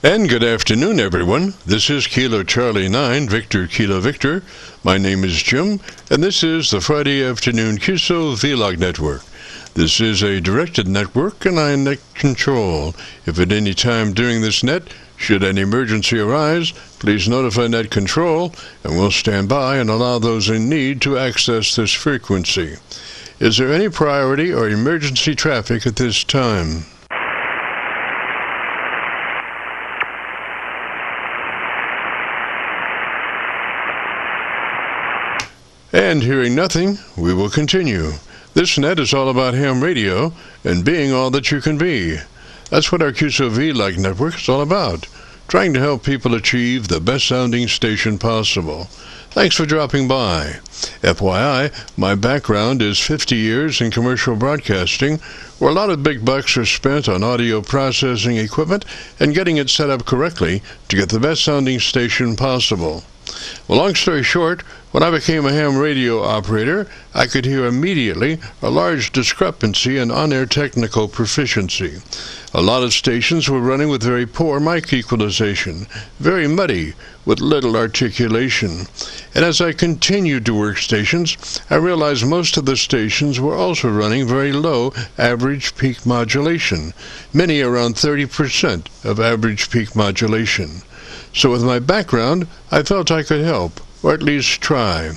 And good afternoon, everyone. This is Kilo Charlie 9, Victor Kilo Victor. My name is Jim, and this is the Friday afternoon Qso-Vlog network. This is a directed network, and I am net control. If at any time during this net, should an emergency arise, please notify net control, and we'll stand by and allow those in need to access this frequency. Is there any priority or emergency traffic at this time? And hearing nothing, we will continue. This net is all about ham radio and being all that you can be. That's what our Qso-Vlog network is all about, trying to help people achieve the best sounding station possible. Thanks for dropping by. FYI, my background is 50 years in commercial broadcasting, where a lot of big bucks are spent on audio processing equipment and getting it set up correctly to get the best sounding station possible. Well, long story short, when I became a ham radio operator, I could hear immediately a large discrepancy in on-air technical proficiency. A lot of stations were running with very poor mic equalization, very muddy, with little articulation. And as I continued to work stations, I realized most of the stations were also running very low average peak modulation, many around 30% of average peak modulation. So with my background, I felt I could help, or at least try.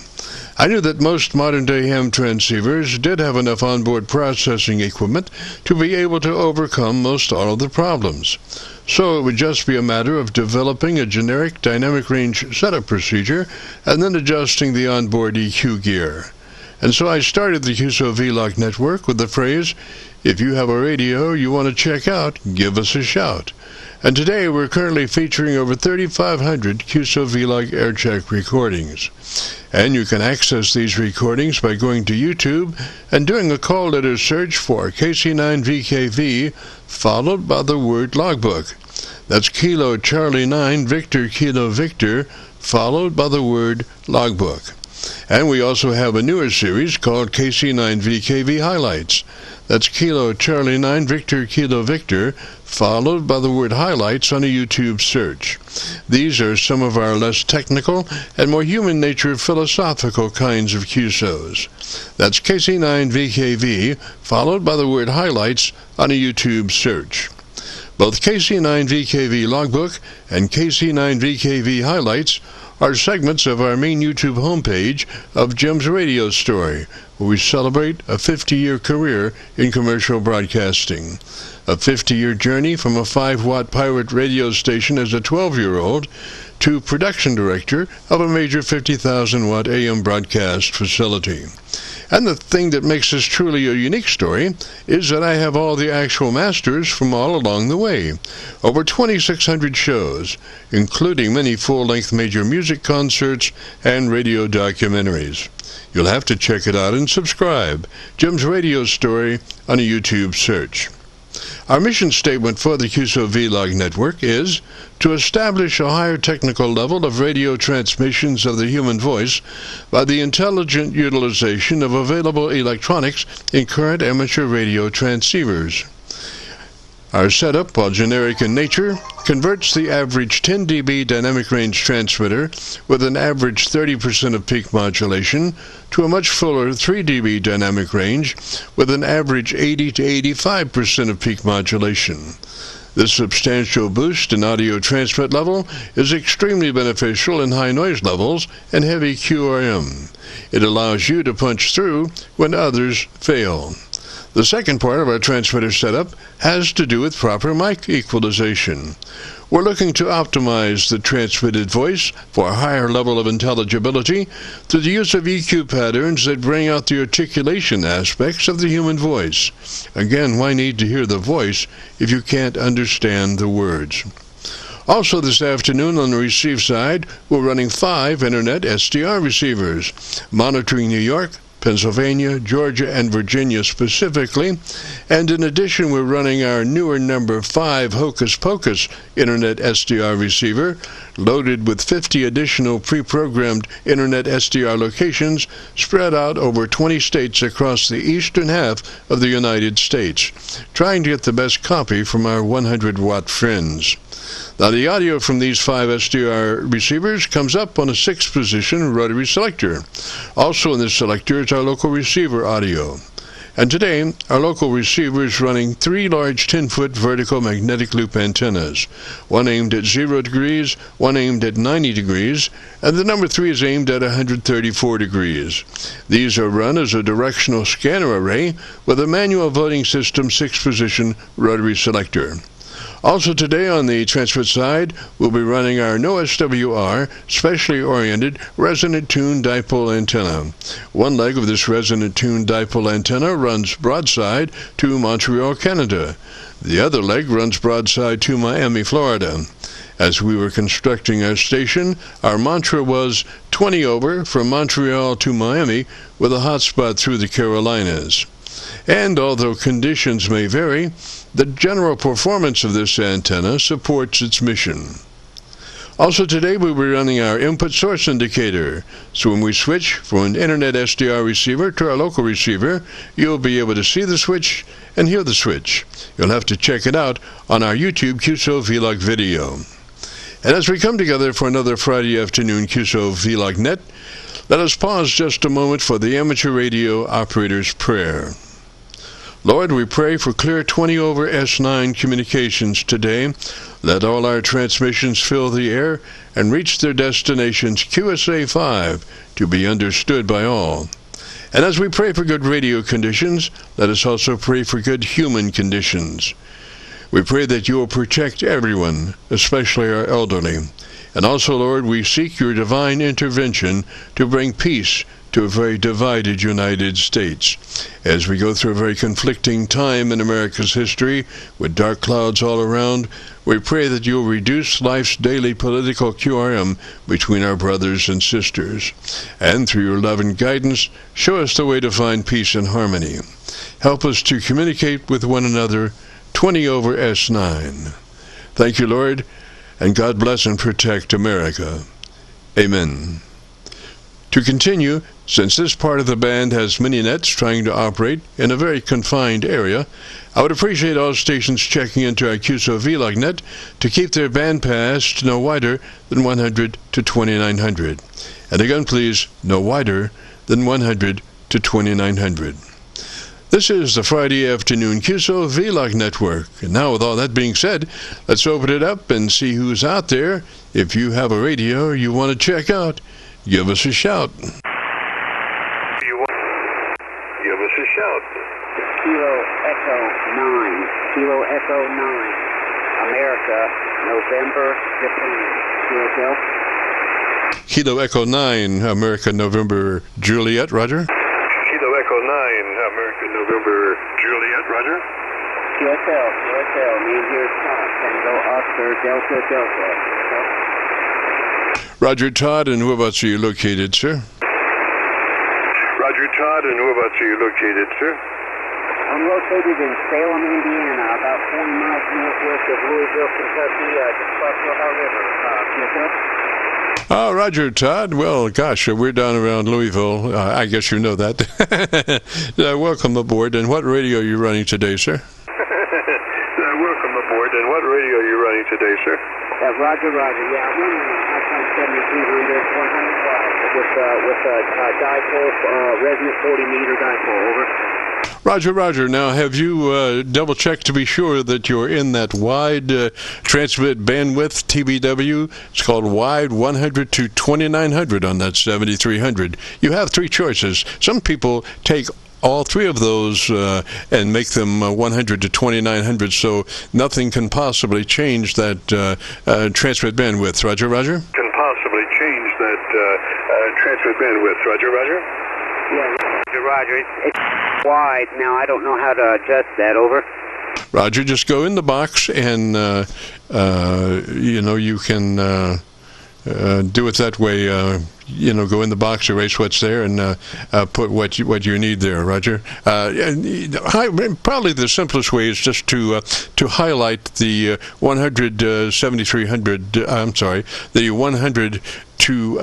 I knew that most modern-day ham transceivers did have enough onboard processing equipment to be able to overcome most all of the problems. So it would just be a matter of developing a generic dynamic range setup procedure and then adjusting the onboard EQ gear. And so I started the Qso-Vlog network with the phrase, "If you have a radio you want to check out, give us a shout." And today we're currently featuring over 3,500 Qso-Vlog Aircheck recordings. And you can access these recordings by going to YouTube and doing a call letter search for KC9VKV, followed by the word logbook. That's Kilo Charlie 9, Victor Kilo Victor, followed by the word logbook. And we also have a newer series called KC9VKV Highlights. That's Kilo Charlie 9 Victor Kilo Victor, followed by the word highlights on a YouTube search. These are some of our less technical and more human nature philosophical kinds of QSOs. That's KC9VKV, followed by the word highlights on a YouTube search. Both KC9VKV Logbook and KC9VKV Highlights are segments of our main YouTube homepage of Jim's Radio Story, where we celebrate a 50-year career in commercial broadcasting. A 50-year journey from a 5-watt pirate radio station as a 12-year-old to production director of a major 50,000-watt AM broadcast facility. And the thing that makes this truly a unique story is that I have all the actual masters from all along the way. Over 2,600 shows, including many full-length major music concerts and radio documentaries. You'll have to check it out and subscribe. Jim's Radio Story on a YouTube search. Our mission statement for the Qso-Vlog network is to establish a higher technical level of radio transmissions of the human voice by the intelligent utilization of available electronics in current amateur radio transceivers. Our setup, while generic in nature, converts the average 10 dB dynamic range transmitter with an average 30% of peak modulation to a much fuller 3 dB dynamic range with an average 80 to 85% of peak modulation. This substantial boost in audio transmit level is extremely beneficial in high noise levels and heavy QRM. It allows you to punch through when others fail. The second part of our transmitter setup has to do with proper mic equalization. We're looking to optimize the transmitted voice for a higher level of intelligibility through the use of EQ patterns that bring out the articulation aspects of the human voice. Again, why need to hear the voice if you can't understand the words? Also this afternoon on the receive side, we're running 5 Internet SDR receivers, monitoring New York, Pennsylvania, Georgia, and Virginia specifically, and in addition we're running our newer number 5 Hocus Pocus Internet SDR receiver, loaded with 50 additional pre-programmed Internet SDR locations spread out over 20 states across the eastern half of the United States, trying to get the best copy from our 100-watt friends. Now, the audio from these 5 SDR receivers comes up on a 6th position rotary selector. Also in this selector is our local receiver audio. And today, our local receiver is running 3 large 10-foot vertical magnetic loop antennas, one aimed at 0 degrees, one aimed at 90 degrees, and the number 3 is aimed at 134 degrees. These are run as a directional scanner array with a manual voting system 6th position rotary selector. Also today on the transmit side, we'll be running our NO-SWR specially oriented resonant tuned dipole antenna. One leg of this resonant tuned dipole antenna runs broadside to Montreal, Canada. The other leg runs broadside to Miami, Florida. As we were constructing our station, our mantra was 20 over from Montreal to Miami with a hotspot through the Carolinas. And although conditions may vary, the general performance of this antenna supports its mission. Also today we'll be running our input source indicator, so when we switch from an internet SDR receiver to our local receiver, you'll be able to see the switch and hear the switch. You'll have to check it out on our YouTube Qso-Vlog video. And as we come together for another Friday afternoon Qso-Vlog Net, let us pause just a moment for the amateur radio operator's prayer. Lord, we pray for clear 20 over S9 communications today. Let all our transmissions fill the air and reach their destinations QSA5 to be understood by all. And as we pray for good radio conditions, let us also pray for good human conditions. We pray that you will protect everyone, especially our elderly. And also, Lord, we seek your divine intervention to bring peace to a very divided United States. As we go through a very conflicting time in America's history, with dark clouds all around, we pray that you'll reduce life's daily political QRM between our brothers and sisters. And through your love and guidance, show us the way to find peace and harmony. Help us to communicate with one another 20 over S9. Thank you, Lord, and God bless and protect America. Amen. To continue, since this part of the band has many nets trying to operate in a very confined area, I would appreciate all stations checking into our Qso-Vlog net to keep their band pass no wider than 100 to 2900. And again, please, no wider than 100 to 2900. This is the Friday afternoon Qso-Vlog network. And now, with all that being said, let's open it up and see who's out there. If you have a radio you want to check out, give us a shout. Give us a shout. Kilo Echo 9. Kilo Echo 9. America, November, Japan. Kilo. Kilo Echo 9, America, November, Juliet, roger. Kilo Echo 9, America, November, Juliet, roger. QSL, name here is Todd. Tango Oscar, Delta, Delta. Roger, Todd, and whereabouts are you located, sir? Roger, Todd, and whereabouts are you located, sir? I'm located in Salem, Indiana, about 40 miles northwest of Louisville, Kentucky, just across the Ohio River. Oh, Roger, Todd. Well, gosh, we're down around Louisville. I guess you know that. Welcome aboard. And what radio are you running today, sir? Welcome aboard. And what radio are you running today, sir? Roger. Yeah, I'm running ICOM 7300, 100 watts with a dipole, resonant 40-meter dipole. Over. Roger. Now, have you double-checked to be sure that you're in that wide transmit bandwidth TBW? It's called wide 100 to 2900 on that 7300. You have 3 choices. Some people take all 3 of those and make them 100 to 2900, so nothing can possibly change that transmit bandwidth. Roger. Can possibly change that transmit bandwidth. Roger. Yeah, Roger. It's wide now. I don't know how to adjust that. Over. Roger. Just go in the box and you can do it that way. Go in the box, erase what's there, and put what you need there. Roger. Probably the simplest way is just to highlight the 7300. I'm sorry, the 100 to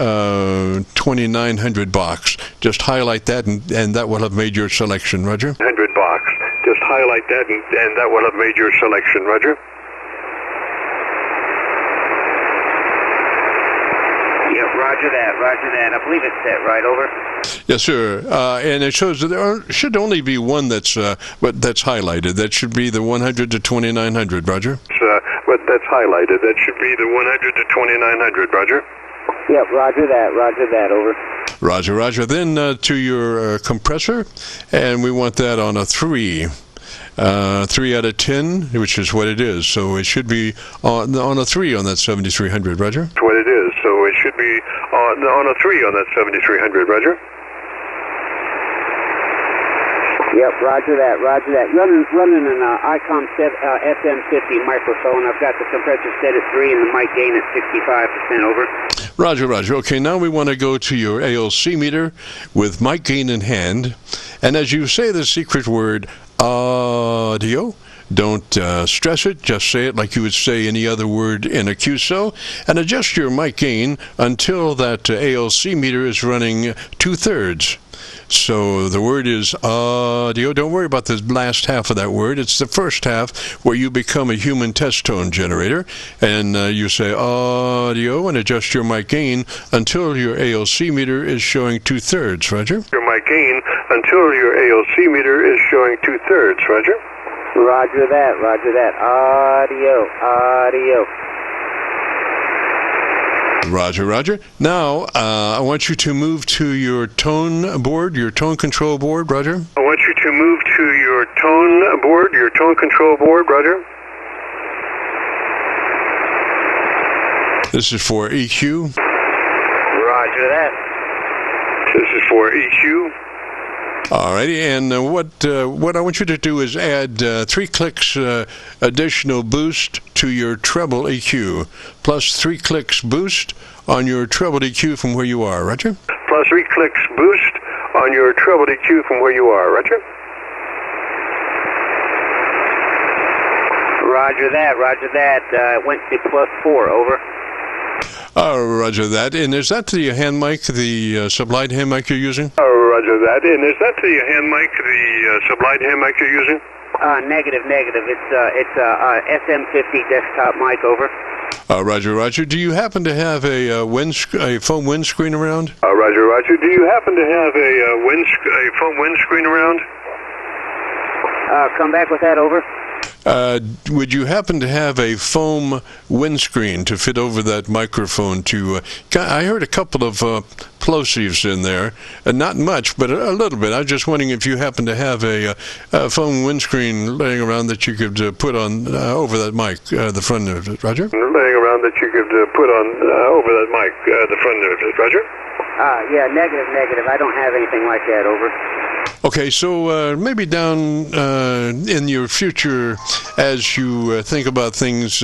2900 box. Just highlight that, and that will have made your selection. Roger. 100 box. Just highlight that, and that will have made your selection. Roger. Roger that. I believe it's set right, over. Yes, sir. And it shows that there should only be one that's highlighted. That should be the 100 to 2900, Roger. But that's highlighted. That should be the 100 to 2900, Roger. Yep, roger that, over. Roger. Then to your compressor, and we want that on a 3. 3 out of 10, which is what it is. So it should be on a 3 on that 7300, Roger. That's what it is. So it should be on a 3 on that 7300, Roger. Yep, roger that. Running an ICOM SM50 microphone. I've got the compressor set at 3 and the mic gain at 65%, over. Roger. Okay, now we want to go to your ALC meter with mic gain in hand. And as you say the secret word, audio, don't stress it, just say it like you would say any other word in a QSO, and adjust your mic gain until that ALC meter is running 2/3. So the word is audio. Don't worry about the last half of that word. It's the first half where you become a human test tone generator, and you say audio and adjust your mic gain until your ALC meter is showing 2/3, Roger. Your mic gain until your ALC meter is showing 2/3, Roger. Roger that. Audio. Roger. Now, I want you to move to your tone board, your tone control board, Roger. I want you to move to your tone board, your tone control board, Roger. This is for EQ. Roger that. This is for EQ. Alrighty, and what I want you to do is add 3 clicks additional boost to your treble EQ, plus 3 clicks boost on your treble EQ from where you are, Roger. Plus 3 clicks boost on your treble EQ from where you are, Roger. Roger that. Went to +4, over. Roger that. And is that the hand mic, the sublight hand mic you're using? Roger that. And is that the hand mic, the sublight hand mic you're using? Negative. It's a SM50 desktop mic, over. Roger. Do you happen to have a phone windscreen around? Roger. Do you happen to have a phone windscreen around? Come back with that, over. Would you happen to have a foam windscreen to fit over that microphone? I heard a couple of plosives in there, not much, but a little bit. I was just wondering if you happen to have a foam windscreen laying around that you could put on over that mic, the front of it, Roger? Laying around that you could put on over that mic, the front of it, Roger? Yeah, negative. I don't have anything like that, over. Okay, so maybe down in your future, as you think about things,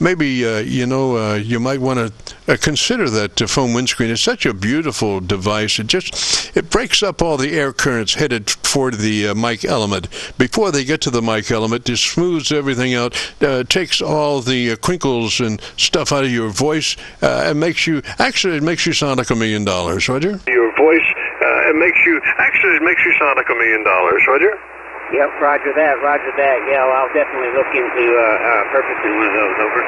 maybe you might want to consider that foam windscreen. It's such a beautiful device. It breaks up all the air currents headed toward the mic element. Before they get to the mic element, it smooths everything out, takes all the crinkles and stuff out of your voice, and it makes you sound like $1 million, Roger. Your voice. It makes you sound like $1 million, Roger. Yep, roger that. Yeah, well, I'll definitely look into purchasing one of those, over.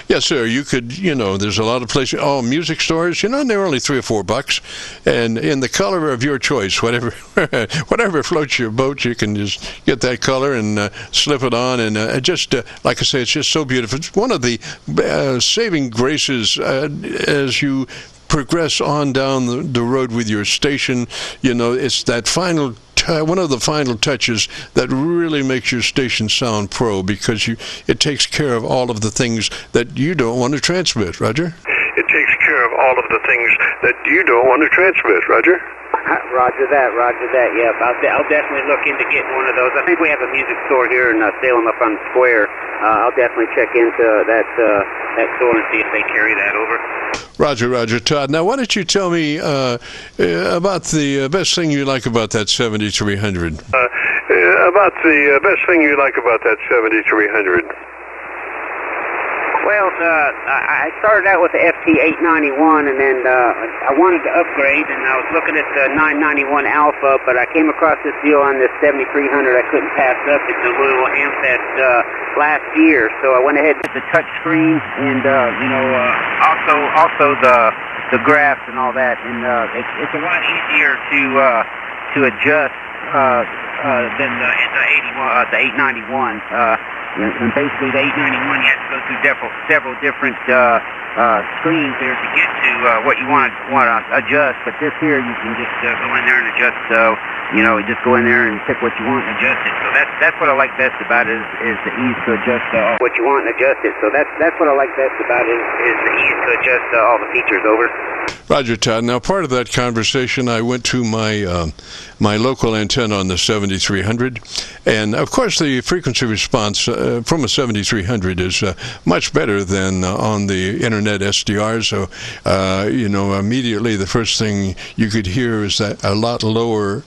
Yes, sir. You could, there's a lot of places, music stores, and they're only $3 or $4, and in the color of your choice, whatever floats your boat, you can just get that color and slip it on, and like I say, it's just so beautiful. It's one of the saving graces as you progress on down the road with your station. It's that final one of the final touches that really makes your station sound pro, because it takes care of all of the things that you don't want to transmit, Roger. It takes care of all of the things that you don't want to transmit, Roger. Roger that. Yeah, I'll definitely look into getting one of those. I think we have a music store here in Salem up on the square. I'll definitely check into that store and see if they carry that, over. Roger, Todd. Now, why don't you tell me about the best thing you like about that 7300? About the best thing you like about that 7300? Well, I started out with the FT891, and then I wanted to upgrade, and I was looking at the 991 Alpha, but I came across this deal on this 7300 I couldn't pass up. It's a little handset last year, so I went ahead with the touch screen and, aux also the graphs and all that, and it's a lot easier to adjust than the 891. And basically, the 891, you have to go through several different screens there to get to what you want to adjust. But this here, you can just go in there and adjust. So just go in there and pick what you want and adjust it. So that's what I like best about it is the ease to adjust what you want and adjust it. So that's what I like best about it is the ease to adjust all the features. Over. Roger, Todd. Now, part of that conversation, I went to my my local antenna on the 7300, and of course, the frequency response from a 7300 is much better than on the internet SDR. So, immediately the first thing you could hear is that a lot lower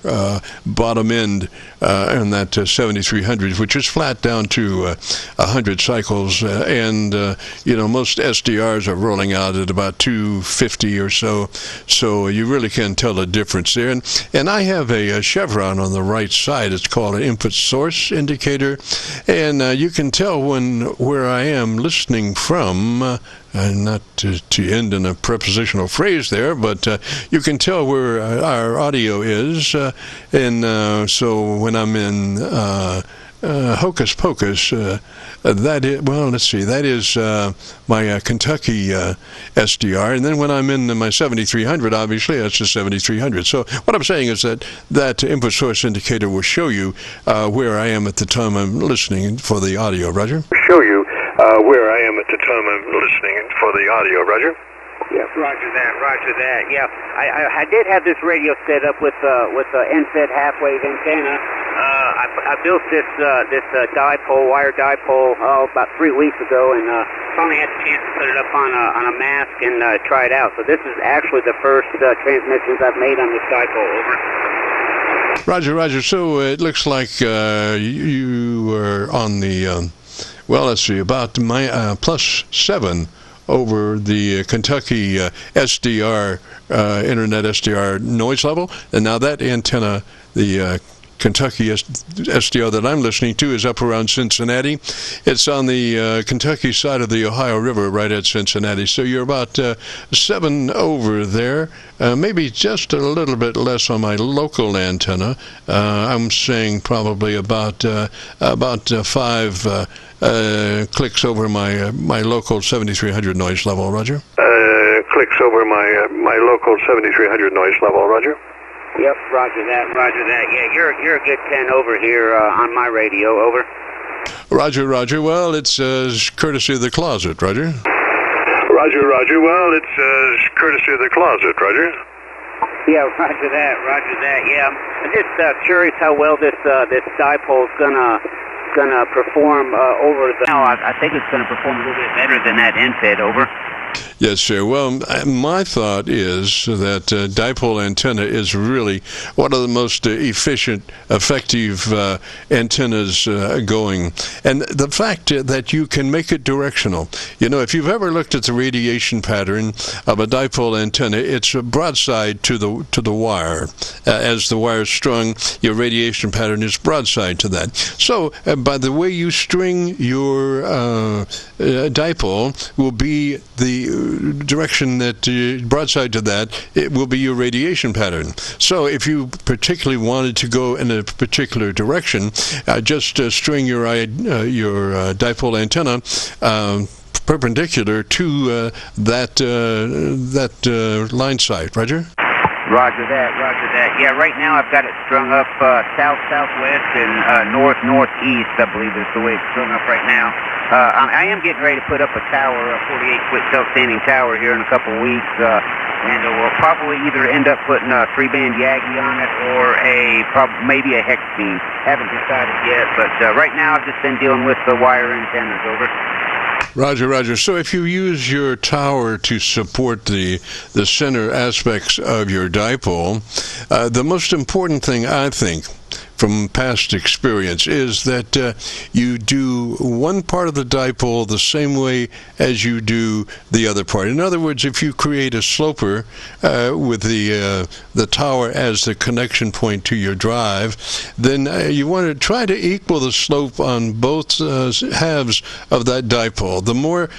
bottom end in that 7300, which is flat down to 100 cycles, and most SDRs are rolling out at about 250 or so. So you really can tell the difference there. And I have a chevron on the right side. It's called an input source indicator, and you can tell where I am listening from. Not to end in a prepositional phrase there, but you can tell where our audio is, and so when I'm in Hocus Pocus, that is my Kentucky SDR, and then when I'm in my 7300, obviously that's the 7300. So what I'm saying is that input source indicator will show you where I am at the time I'm listening for the audio. Roger? Show you where I am at the time I'm listening for the audio. Roger? Yes, roger that. Yeah, I did have this radio set up with NFET half-wave antenna. I built this wire dipole, about 3 weeks ago, and finally had the chance to put it up on a mask and try it out. So this is actually the first transmissions I've made on this dipole. Over. Roger. So it looks like you were on the about +7 over the Kentucky SDR, internet SDR noise level. And now that antenna, the Kentucky SDR that I'm listening to, is up around Cincinnati. It's on the Kentucky side of the Ohio River, right at Cincinnati. So you're about 7 over there, maybe just a little bit less on my local antenna. I'm saying probably about 5 clicks over my local 7300 noise level. Roger? Clicks over my local 7300 noise level. Roger? Yep, roger that. Yeah, you're a good 10 over here on my radio. Over. Roger. Well, it's courtesy of the closet. Roger. Roger. Well, it's courtesy of the closet. Roger. Yeah, roger that. Yeah, I'm just curious how well this dipole's gonna perform over the. Now, I think it's gonna perform a little bit better than that NFET. Over. Yes, sir. Well, my thought is that dipole antenna is really one of the most efficient, effective antennas going. And the fact that you can make it directional. If you've ever looked at the radiation pattern of a dipole antenna, it's a broadside to the wire. As the wire is strung, your radiation pattern is broadside to that. So, by the way you string your dipole will be the direction that broadside to that, it will be your radiation pattern. So if you particularly wanted to go in a particular direction, just string your dipole antenna perpendicular to that line site. Roger? Roger that. Yeah, right now I've got it strung up south-southwest and north-northeast, I believe is the way it's strung up right now. I am getting ready to put up a tower, a 48-foot self-standing tower here in a couple of weeks, and we'll probably either end up putting a 3-band Yagi on it or maybe a hex beam. Haven't decided yet, but right now I've just been dealing with the wire antennas. Over. Roger. So if you use your tower to support the center aspects of your dipole, the most important thing, I think, from past experience, is that you do one part of the dipole the same way as you do the other part. In other words, if you create a sloper with the tower as the connection point to your drive, then you want to try to equal the slope on both halves of that dipole. The more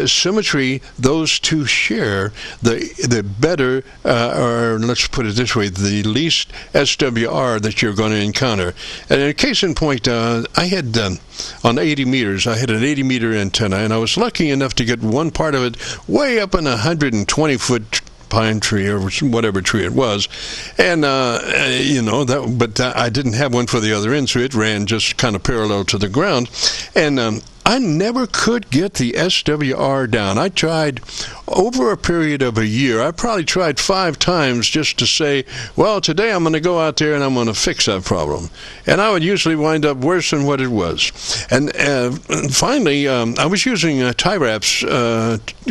symmetry those two share, the better, or let's put it this way, the least SWR that you're going to encounter. And in case in point, I had on 80 meters, I had an 80-meter antenna, and I was lucky enough to get one part of it way up in a 120-foot pine tree or whatever tree it was, and but I didn't have one for the other end, so it ran just kind of parallel to the ground, and I never could get the SWR down. I tried over a period of a year. I probably tried 5 times just to say, well, today I'm going to go out there and I'm going to fix that problem. And I would usually wind up worse than what it was. And finally, I was using tie wraps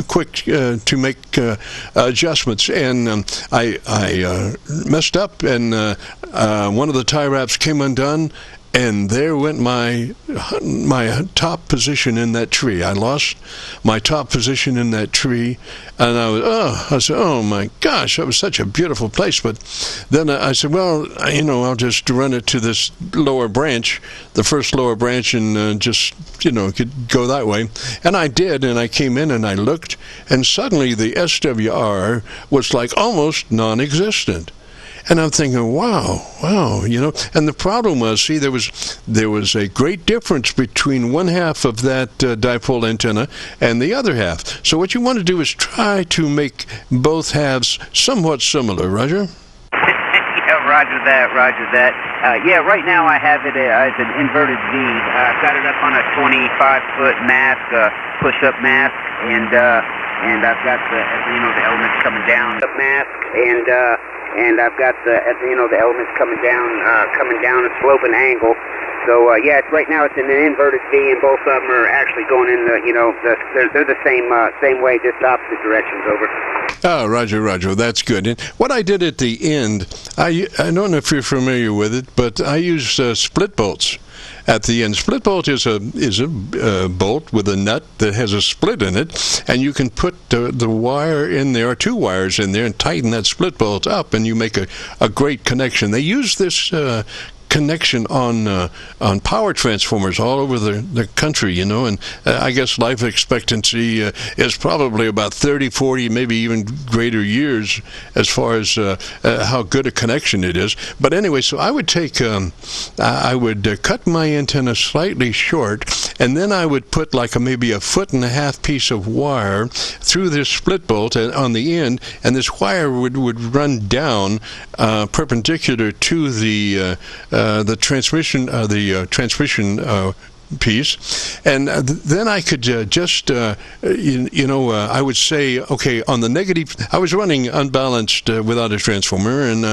quick to make adjustments. And I messed up, and one of the tie wraps came undone. And there went my top position in that tree. I lost my top position in that tree, and I said, oh my gosh, that was such a beautiful place. But then I said, well, I'll just run it to this lower branch, the first lower branch, and just could go that way. And I did, and I came in and I looked, and suddenly the SWR was like almost non-existent. And I'm thinking, wow, and the problem was, see, there was a great difference between one half of that dipole antenna and the other half. So what you want to do is try to make both halves somewhat similar. Roger? Yeah, roger that. Yeah, right now I have it as an inverted V. I've got it up on a 25-foot mask, push-up mask, and I've got the elements coming down. Mask, and I've got the elements coming down a sloping angle. So yeah, right now it's in an inverted V, and both of them are actually going in they're the same way, just opposite directions. Over. Oh, Roger, that's good. And what I did at the end, I don't know if you're familiar with it, but I use split bolts at the end. Split bolt is a bolt with a nut that has a split in it, and you can put the wire in there, or 2 wires in there, and tighten that split bolt up, and you make a great connection. They use this connection on power transformers all over the country, and I guess life expectancy is probably about 30, 40, maybe even greater years as far as how good a connection it is. But anyway, so I would take, I would cut my antenna slightly short, and then I would put like maybe a 1.5 foot piece of wire through this split bolt on the end, and this wire would run down perpendicular to the transmission piece, and then I could I would say, okay, on the negative, I was running unbalanced without a transformer, and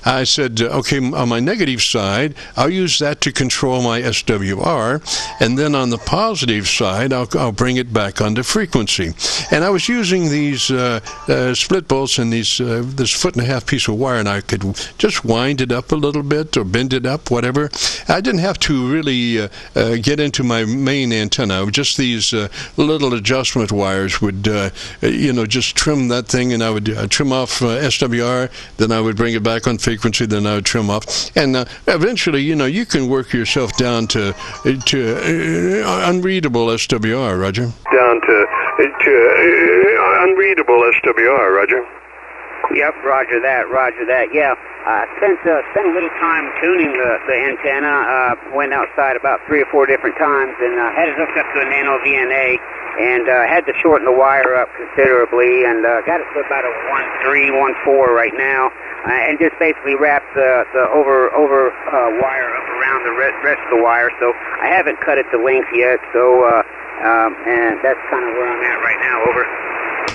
I said, okay, on my negative side, I'll use that to control my SWR, and then on the positive side, I'll bring it back onto frequency. And I was using these split bolts and this 1.5 foot piece of wire, and I could just wind it up a little bit or bend it up, whatever. I didn't have to really get into my main antenna. Just these little adjustment wires would just trim that thing, and I would trim off SWR, then I would bring it back on frequency, then I would trim off, and eventually you can work yourself down to unreadable SWR. Roger? Down to unreadable SWR. Roger? Yep, roger that. Yeah, spent a little time tuning the antenna. Went outside about 3 or 4 different times, and had it hooked up to a nano VNA, and had to shorten the wire up considerably, and got it to about a 1.3, 1.4 right now, and just basically wrapped the over wire up around the rest of the wire. So I haven't cut it to length yet. So and that's kind of where I'm at right now. Over.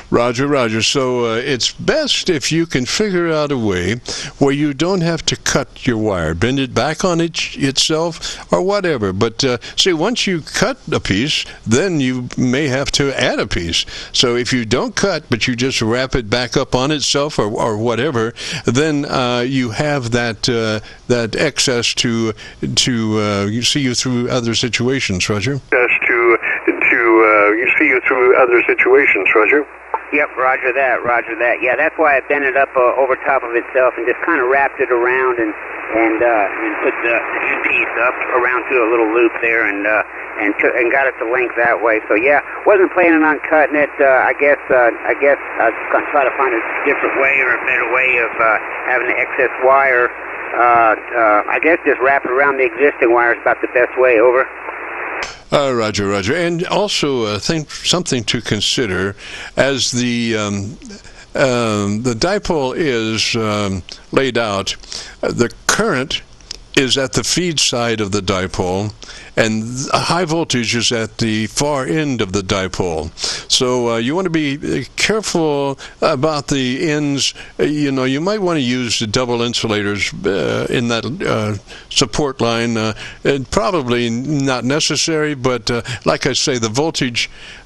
Roger. So it's best if you can figure out a way where you don't have to cut your wire, bend it back on itself or whatever. But see, once you cut a piece, then you may have to add a piece. So if you don't cut, but you just wrap it back up on itself or whatever, then you have that excess to see you through other situations. Roger? To see you through other situations. Roger? Yep, roger that. Yeah, that's why I bent it up over top of itself and just kind of wrapped it around and put the end piece up around to a little loop there and got it to length that way. So yeah, wasn't planning on cutting it. I guess I'll try to find a different way or a better way of having the excess wire. I guess just wrap it around the existing wire is about the best way. Over. Roger, Roger. And also, something to consider as the dipole is laid out, the current is at the feed side of the dipole, and high voltage is at the far end of the dipole. So you want to be careful about the ends. You might want to use the double insulators in that support line. Probably not necessary, but like I say, the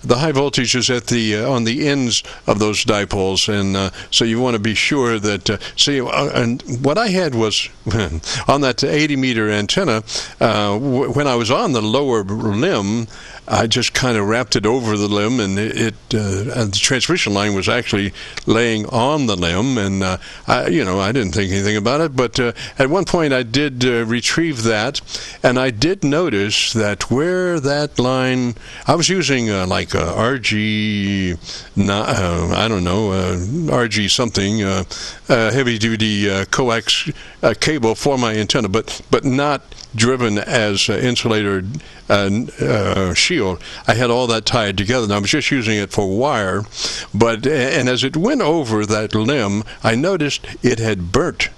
high voltage is at on the ends of those dipoles, and so you want to be sure that. And what I had was on that 80-meter antenna when I was on the lower limb, I just kind of wrapped it over the limb, and the transmission line was actually laying on the limb, and I didn't think anything about it. But at one point, I did retrieve that, and I did notice that where that line, I was using like a RG, RG something, heavy-duty coax cable for my antenna, but not driven as insulator shield. I had all that tied together, and I was just using it for wire. And as it went over that limb, I noticed it had burnt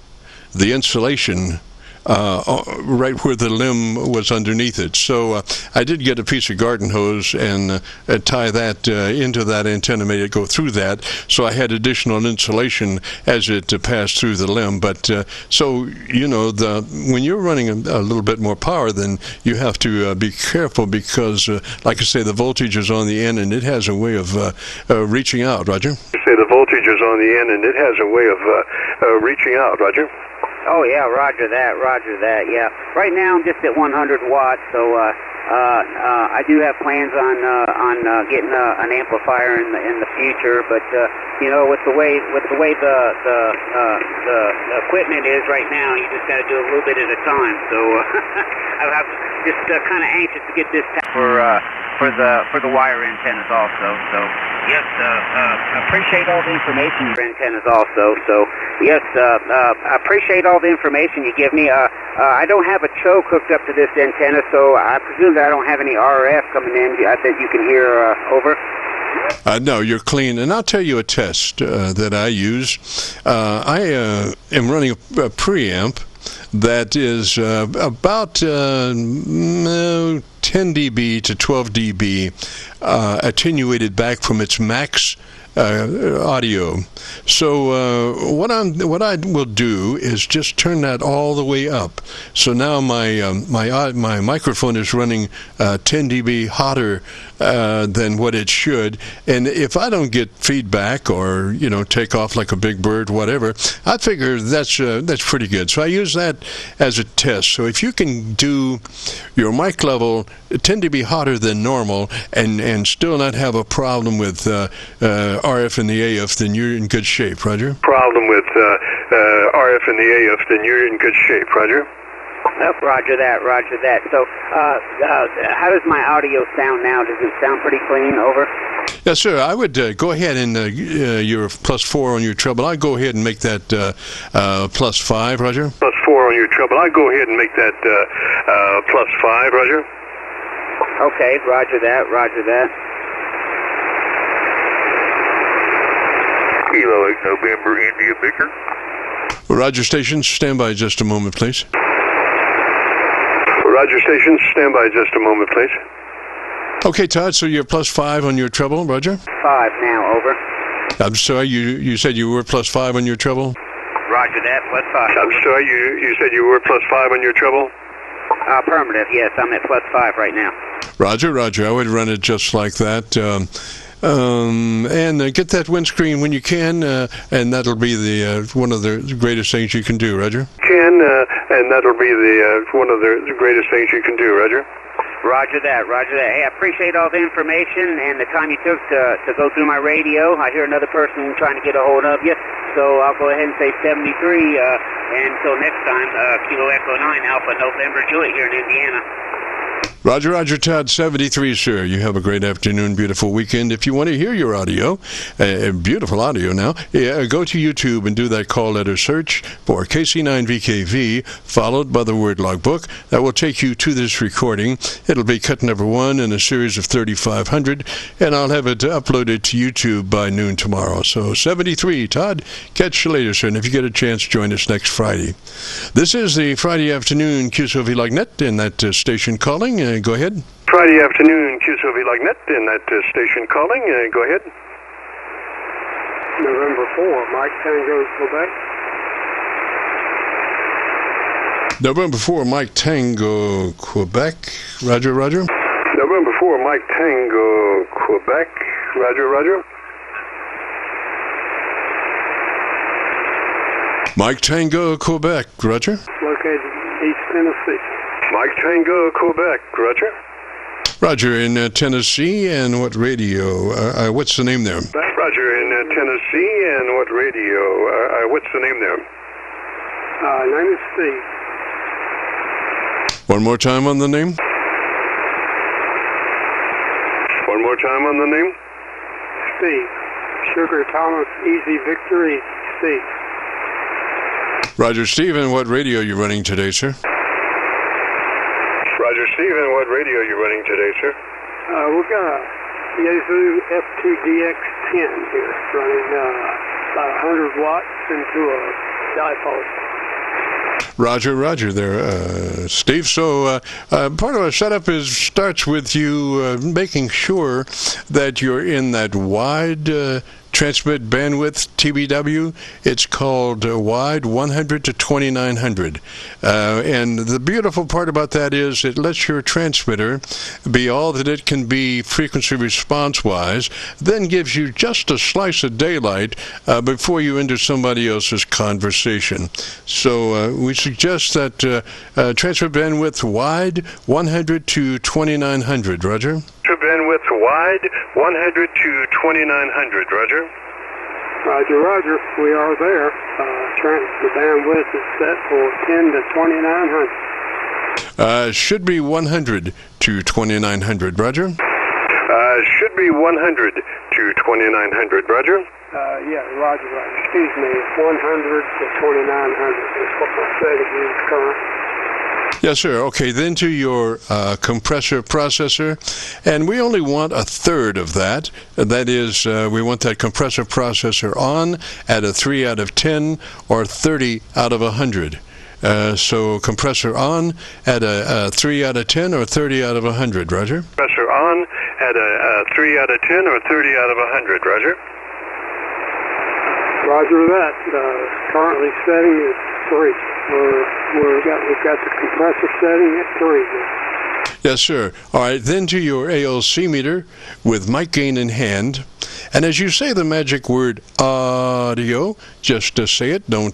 the insulation right where the limb was underneath it. So I did get a piece of garden hose and tie that into that antenna, made it go through that. So I had additional insulation as it passed through the limb. But when you're running a little bit more power, then you have to be careful because, like I say, the voltage is on the end, and it has a way of reaching out. Roger? You say the voltage is on the end, and it has a way of reaching out. Roger? Oh yeah, roger that, yeah. Right now I'm just at 100 watts, so I do have plans on getting an amplifier in the future, but with the way the equipment is right now, you just got to do a little bit at a time. So I'm just kind of anxious to get this for the wire antennas also. So yes, appreciate all the information. Antennas also. So yes, I appreciate all the information you give me. I don't have a choke hooked up to this antenna, so I presume that I don't have any RF coming in that you can hear. Over. No, you're clean. And I'll tell you a test that I use. I am running a preamp that is about 10 dB to 12 dB attenuated back from its max audio. So what I will do is just turn that all the way up. So now my microphone is running 10 dB hotter than what it should, and if I don't get feedback or take off like a big bird, whatever, I figure that's pretty good. So I use that as a test. So if you can do your mic level 10 dB hotter than normal and still not have a problem with RF and the AF, then you're in good shape. Roger? Problem with RF and the AF, then you're in good shape. Roger? Roger that. So how does my audio sound now? Does it sound pretty clean? Over? Yes, sir. I would go ahead and your +4 on your treble. I'd go ahead and make that +5, Roger? +4 on your treble. I'd go ahead and make that +5, Roger? Okay, roger that. Kilo 8 November, India Victor. Roger, stations, stand by just a moment, please. Roger, stations, stand by just a moment, please. Okay, Todd, so you're +5 on your treble, Roger? 5 now, over. I'm sorry, you said you were +5 on your treble? Roger that, +5. I'm sorry, you said you were +5 on your treble? Affirmative, yes, I'm at +5 right now. Roger, I would run it just like that. And get that windscreen when you can, and that'll be one of the greatest things you can do, Roger. And that'll be one of the greatest things you can do, Roger. Roger that. Hey, I appreciate all the information and the time you took to go through my radio. I hear another person trying to get a hold of you. So I'll go ahead and say 73. Until next time, Kilo Echo 9, Alpha November Juliet here in Indiana. Roger, Roger, Todd, 73, sir. You have a great afternoon, beautiful weekend. If you want to hear your audio, beautiful audio now, go to YouTube and do that call letter search for KC9VKV, followed by the word logbook. That will take you to this recording. It'll be cut number 1 in a series of 3,500, and I'll have it uploaded to YouTube by noon tomorrow. So 73, Todd, catch you later, sir. And if you get a chance, join us next Friday. This is the Friday afternoon Qso-Vlog net in that station calling. Go ahead. Friday afternoon, Qso-Vlog net in that station calling. Go ahead. November 4, Mike Tango, Quebec. November 4, Mike Tango, Quebec. Roger, Roger. November 4, Mike Tango, Quebec. Roger, Roger. Mike Tango, Quebec. Roger. Located East Tennessee. Mike Tango, Quebec. Roger. Roger, in Tennessee, and what radio? What's the name there? Roger, in Tennessee, and what radio? What's the name there? Name is Steve. One more time on the name? One more time on the name? Steve. Sugar Thomas, Easy Victory, Steve. Roger, Steve, and what radio are you running today, sir? Roger, Steve, and what radio are you running today, sir? We've got a Yazoo FTDX10 here running about 100 watts into a dipole. Roger, Roger there, Steve. So part of our setup starts with you making sure that you're in that wide transmit bandwidth TBW. It's called wide 100 to 2900. And the beautiful part about that is it lets your transmitter be all that it can be frequency response wise, then gives you just a slice of daylight before you enter somebody else's conversation. So we suggest that transmit bandwidth wide 100 to 2900. Roger. Bandwidth wide 100 to 2900. Roger. Roger, Roger. We are there. The bandwidth is set for 10 to 2900. Should be 100 to 2900. Roger. Should be 100 to 2900. Roger. Yeah, Roger, Roger. Excuse me. 100 to 2900 is what my setting is current. Yes, sir. Okay, then to your compressor processor, and we only want a third of that. That is, we want that compressor processor on at a 3 out of 10 or 30 out of 100. So compressor on at a 3 out of 10 or 30 out of 100. Roger. Compressor on at a 3 out of 10 or 30 out of 100. Roger. Roger that. Currently setting is 3. We've got the compressor setting at 3 now. Yes, sir. All right, then to your ALC meter with mic gain in hand. And as you say the magic word audio, just say it. Don't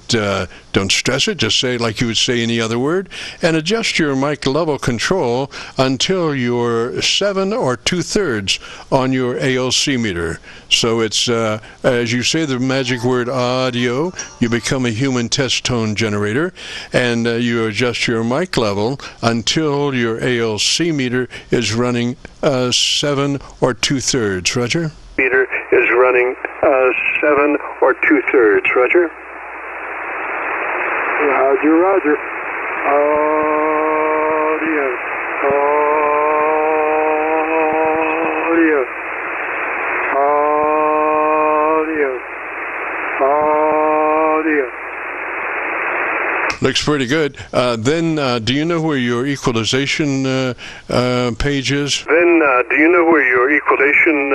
stress it. Just say it like you would say any other word. And adjust your mic level control until you're 7 or 2/3 on your ALC meter. So it's, as you say the magic word audio, you become a human test tone generator. And you adjust your mic level until your ALC meter is running 7 or 2/3. Roger? Meter is running 7 or 2/3. Roger. Roger, Roger. Audio. Audio. Audio. Audio. Looks pretty good. Then, do you know where your equalization page is? Then, do you know where your equalization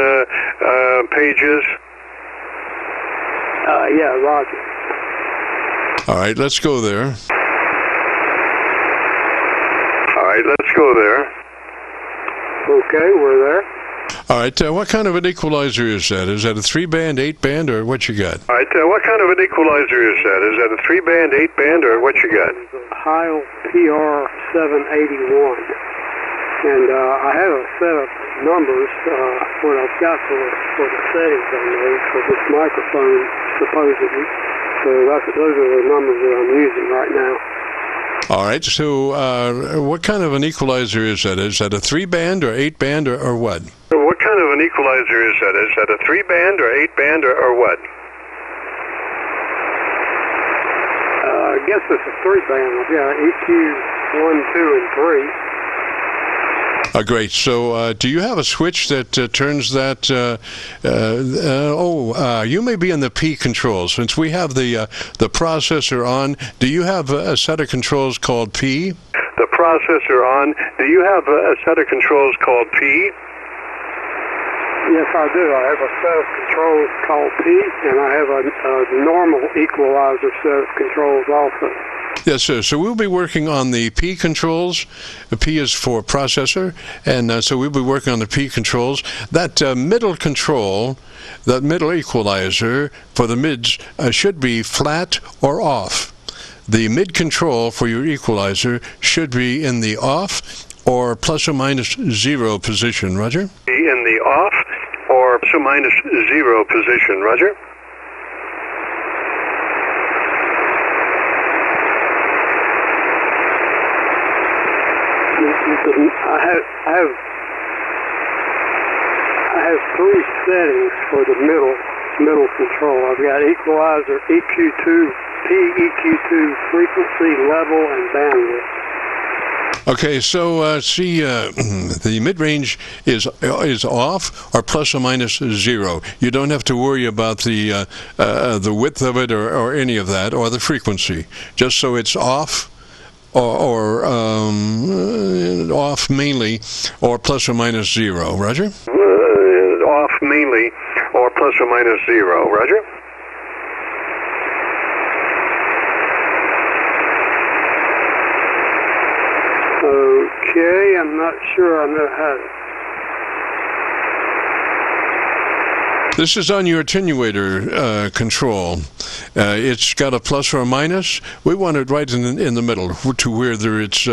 page is? Yeah, Roger. All right, let's go there. All right, let's go there. Okay, we're there. All right, what kind of an equalizer is that? Is that a 3-band, 8-band, or what you got? All right, what kind of an equalizer is that? Is that a 3-band, 8-band, or what you got? Heil PR781. And I have a set of numbers, what I've got for the settings on those for this microphone, supposedly. So those are the numbers that I'm using right now. All right, so what kind of an equalizer is that? Is that a 3-band or 8-band or what? What kind of an equalizer is that? Is that a 3-band or 8-band or what? I guess it's a 3-band. I've got EQ 1, 2, and 3. Great. So do you have a switch that turns that? You may be in the P controls. Since we have the processor on, do you have a set of controls called P? The processor on. Do you have a set of controls called P? Yes, I do. I have a set of controls called P, and I have a normal equalizer set of controls also. Yes, sir. So we'll be working on the P controls. The P is for processor, and so we'll be working on the P controls. That middle control, that middle equalizer for the mids should be flat or off. The mid control for your equalizer should be in the off or plus or minus 0 position. Roger? In the off or plus or minus 0 position. Roger? I have 3 settings for the middle control. I've got equalizer, EQ2, EQ2 frequency, level, and bandwidth. Okay, so see, the mid-range is off or plus or minus 0. You don't have to worry about the width of it or any of that, or the frequency. Just so it's off or off mainly, or plus or minus 0. Roger? Off mainly or plus or minus 0. Roger? Okay, I'm not sure I know how to. This is on your attenuator control. It's got a plus or a minus. We want it right in the middle, to where it's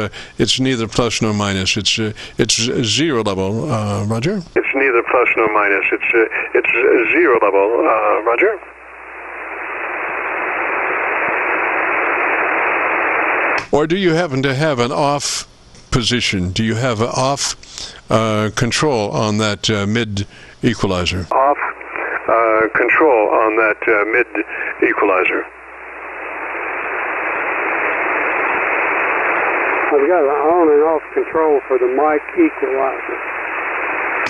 neither plus nor minus. It's 0 level. Roger? It's neither plus nor minus. It's 0 level. Roger? Or do you happen to have an off position? Do you have an off control on that mid equalizer? Off control on that mid equalizer. I've got an on and off control for the mic equalizer.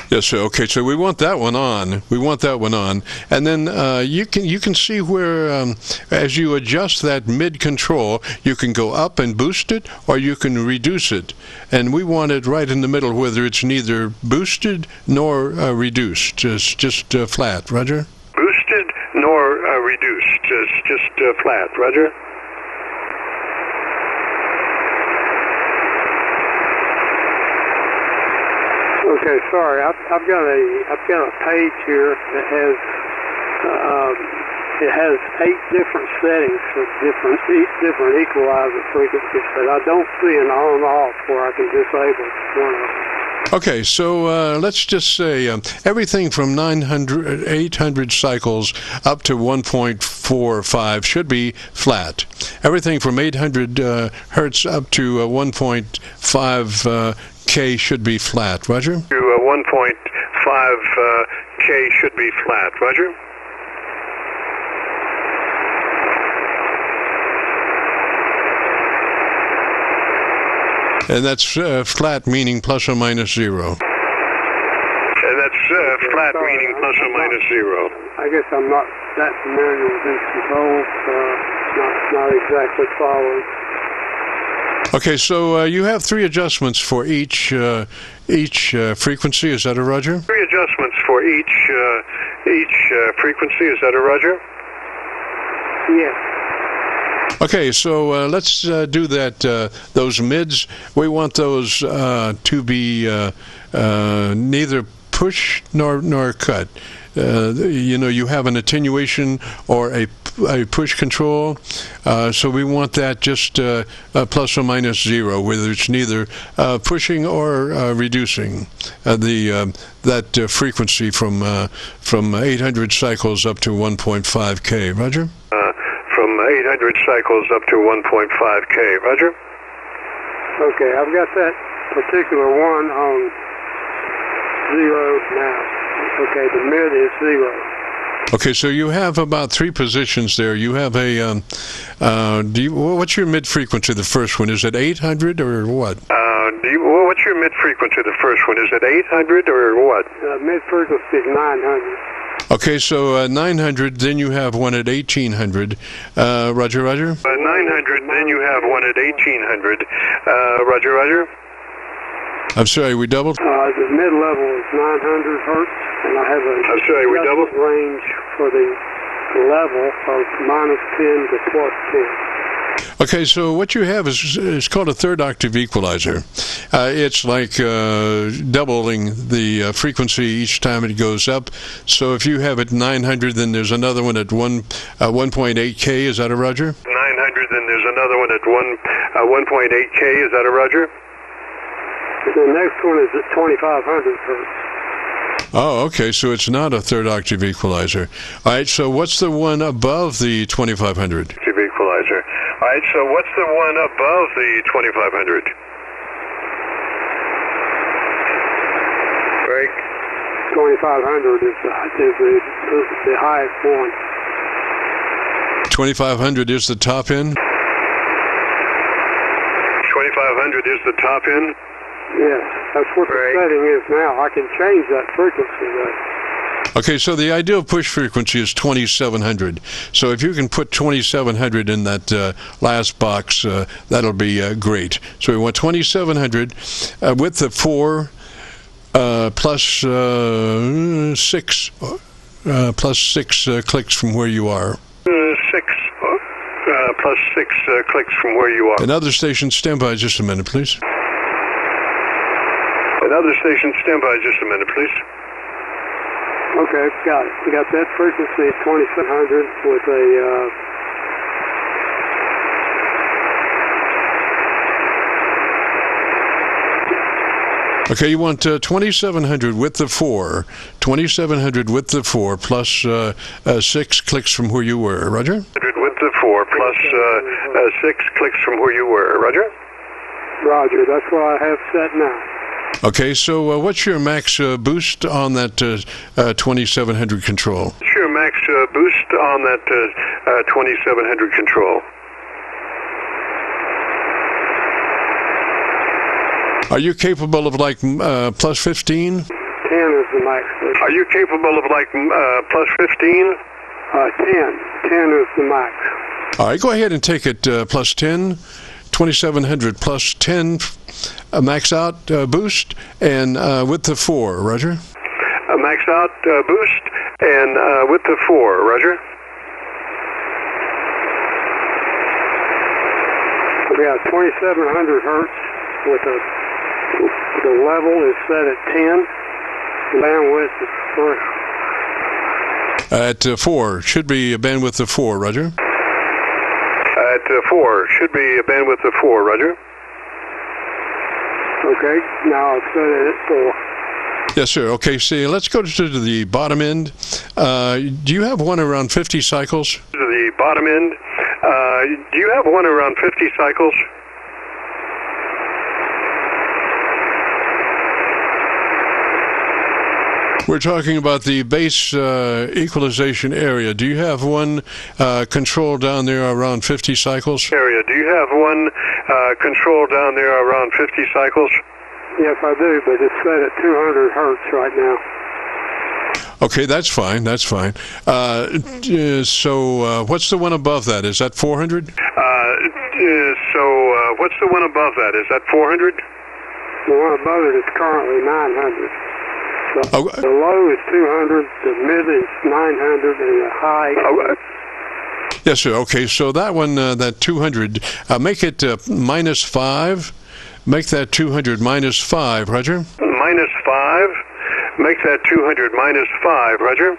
Yes, sir. Okay, so we want that one on. We want that one on, and then you can see where as you adjust that mid control, you can go up and boost it, or you can reduce it. And we want it right in the middle, whether it's neither boosted nor reduced, just flat. Roger? Boosted nor reduced, just flat. Roger? Okay, sorry. I've got a page here that has it has 8 different settings for different equalizer frequencies, but I don't see an on-off where I can disable one of them. Okay, so let's just say everything from 800 cycles up to 1.45 should be flat. Everything from 800 hertz up to 1.5 K should be flat. Roger? 1.5 K should be flat. Roger? And that's flat, meaning plus or minus 0. And that's flat, meaning plus or minus 0. I guess I'm not that familiar with these controls, not exactly following. Okay, so you have 3 adjustments for each frequency. Is that a Roger? 3 adjustments for each frequency. Is that a Roger? Yes. Okay, so let's do that. Those mids, we want those to be neither push nor cut. You have an attenuation or a push control, so we want that just plus or minus 0, whether it's neither pushing or reducing that frequency from 800 cycles up to 1.5 K. Roger? From 100 cycles up to 1.5K. Roger. Okay, I've got that particular one on 0 now. Okay, the mid is 0. Okay, so you have about 3 positions there. You have a, what's your mid-frequency, the first one? Is it 800 or what? What's your mid-frequency, the first one? Is it 800 or what? Mid-frequency is 900. Okay, so 900, then you have one at 1800. Roger, Roger? 900, then you have one at 1800. Roger, Roger? I'm sorry, we doubled? The mid-level is 900 hertz, and I have a range for the level of -10 to +10. Okay, so what you have is called a third octave equalizer. It's like doubling the frequency each time it goes up. So if you have it 900, then there's another one at 1.8K. Is that a Roger? 900, then there's another one at 1.8K. Is that a Roger? The next one is at 2500 hertz. Oh, okay, so it's not a third octave equalizer. All right, so what's the one above the 2500? Equalizer. All right, so what's the one above the 2500? Break. 2500 is the highest one. 2500 is the top end? 2500 is the top end? Yes, that's what the setting is now. I can change that frequency, though. Okay, so the ideal push frequency is 2700. So if you can put 2700 in that last box, that'll be great. So we want 2700 with the 4 plus 6 clicks from where you are. 6 plus 6 clicks from where you are. Another station, stand by just a minute, please. Another station, stand by just a minute, please. Okay, got it. We got that frequency at 2700 with a... Okay, you want 2700 with the 4. 2700 with the 4 plus 6 clicks from where you were. Roger? With the 4 plus 6 clicks from where you were. Roger? Roger, that's what I have set now. Okay, so what's your max boost on that 2700 control? What's your max boost on that 2700 control? Are you capable of like plus 15? 10 is the max boost. Are you capable of like plus 15? 10. 10 is the max. All right, go ahead and take it plus 10. 2700 plus 10 max out boost and with the 4, Roger? Max out boost and with the 4, Roger? We have 2700 hertz with the level is set at 10. Bandwidth is 3. At 4, should be a bandwidth of 4, Roger? At 4, should be a bandwidth of 4, Roger? Okay, now it's set at 4. Yes, sir. Okay, see, let's go to the bottom end. Do you have one around 50 cycles? To the bottom end. Do you have one around 50 cycles? We're talking about the base equalization area. Do you have one control down there around 50 cycles? Do you have one control down there around 50 cycles? Yes, I do, but it's set at 200 hertz right now. Okay, that's fine. That's fine. So what's the one above that? Is that 400? What's the one above that? Is that 400? The one above it is currently 900. So the low is 200, the mid is 900, and the high is... Yes, sir. Okay, so that one, that 200, make it minus 5. Make that 200 minus 5, Roger? Minus 5. Make that 200 minus 5, Roger?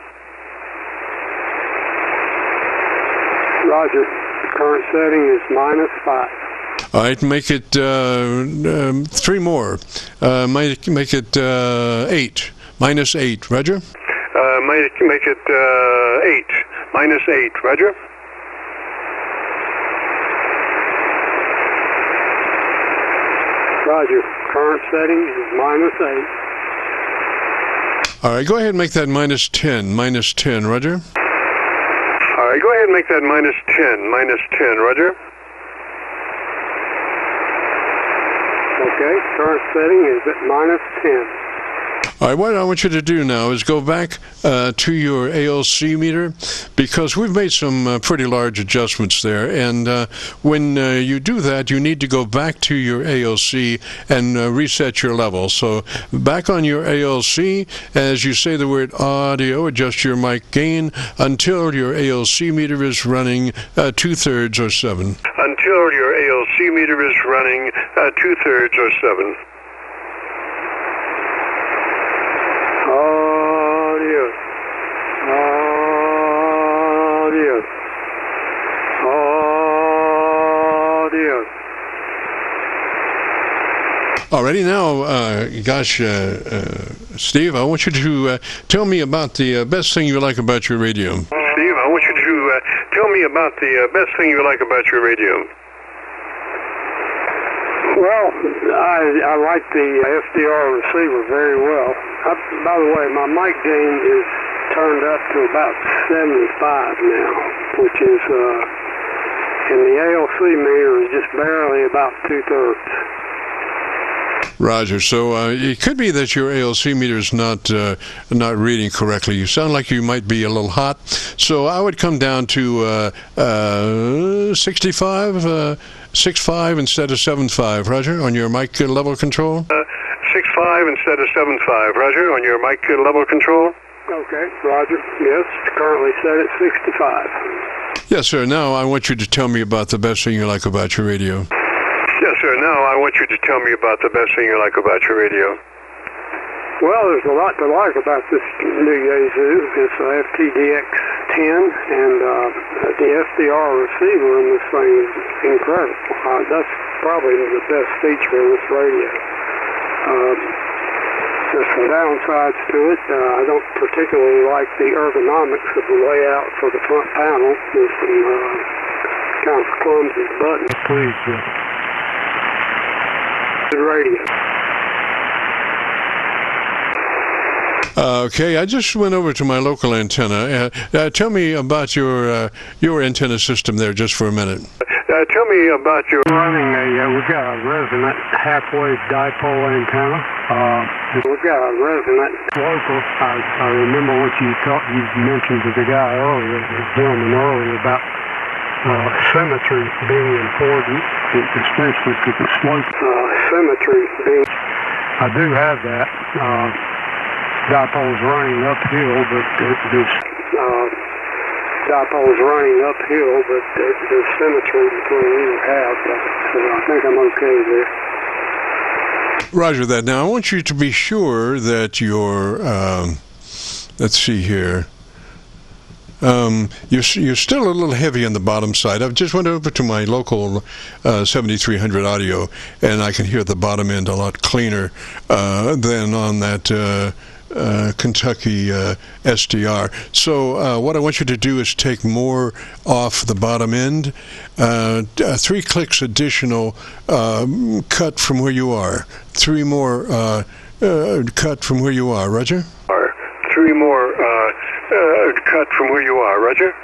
Roger. The current setting is minus 5. All right, make it 3 more. Make it 8. Minus 8, Roger? Make it 8. Minus 8, Roger? Roger. Current setting is -8. All right, go ahead and make that -10. -10, Roger. All right, go ahead and make that -10. Roger. Okay, current setting is at -10. All right, what I want you to do now is go back to your ALC meter, because we've made some pretty large adjustments there, and when you do that, you need to go back to your ALC and reset your level. So back on your ALC, as you say the word audio, adjust your mic gain until your ALC meter is running 2/3 or 7. Until your ALC meter is running 2/3 or 7. Audio. Alrighty, now, Steve, I want you to tell me about the best thing you like about your radio. Steve, I want you to tell me about the best thing you like about your radio. Well, I like the FDR receiver very well. By the way, my mic gain is turned up to about 75 now, which is, and the ALC meter is just barely about 2/3. Roger. So it could be that your ALC meter is not reading correctly. You sound like you might be a little hot. So I would come down to 6.5 instead of 7.5. Roger, on your mic level control. 6.5 instead of 7.5. Roger, on your mic level control. Okay, Roger. Yes, it's currently set at 65. Yes, sir. Now I want you to tell me about the best thing you like about your radio. Yes, sir. Now I want you to tell me about the best thing you like about your radio. Well, there's a lot to like about this new Yazoo. It's a FTDX10, and the FDR receiver in this thing is incredible. That's probably the best feature in this radio. There's some downsides to it. I don't particularly like the ergonomics of the layout for the front panel. There's some kind of clumsy buttons. Please, radio. Okay, I just went over to my local antenna. Tell me about your antenna system there, just for a minute. Tell me about your... Running we've got a resonant half-wave dipole antenna. We've got a resonant local. I remember what you mentioned to the guy earlier, the gentleman earlier, about symmetry being important, especially to the slope. Symmetry being... I do have that. Dipole's running uphill, but dipole's running uphill, but there's symmetry between either half, so I think I'm okay there. Roger that. Now I want you to be sure that your let's see here. You're still a little heavy on the bottom side. I've just went over to my local 7300 audio, and I can hear the bottom end a lot cleaner than on that Kentucky SDR. So what I want you to do is take more off the bottom end. 3 clicks additional cut from where you are. 3 more cut from where you are. Roger? 3 more cut from where you are. Roger?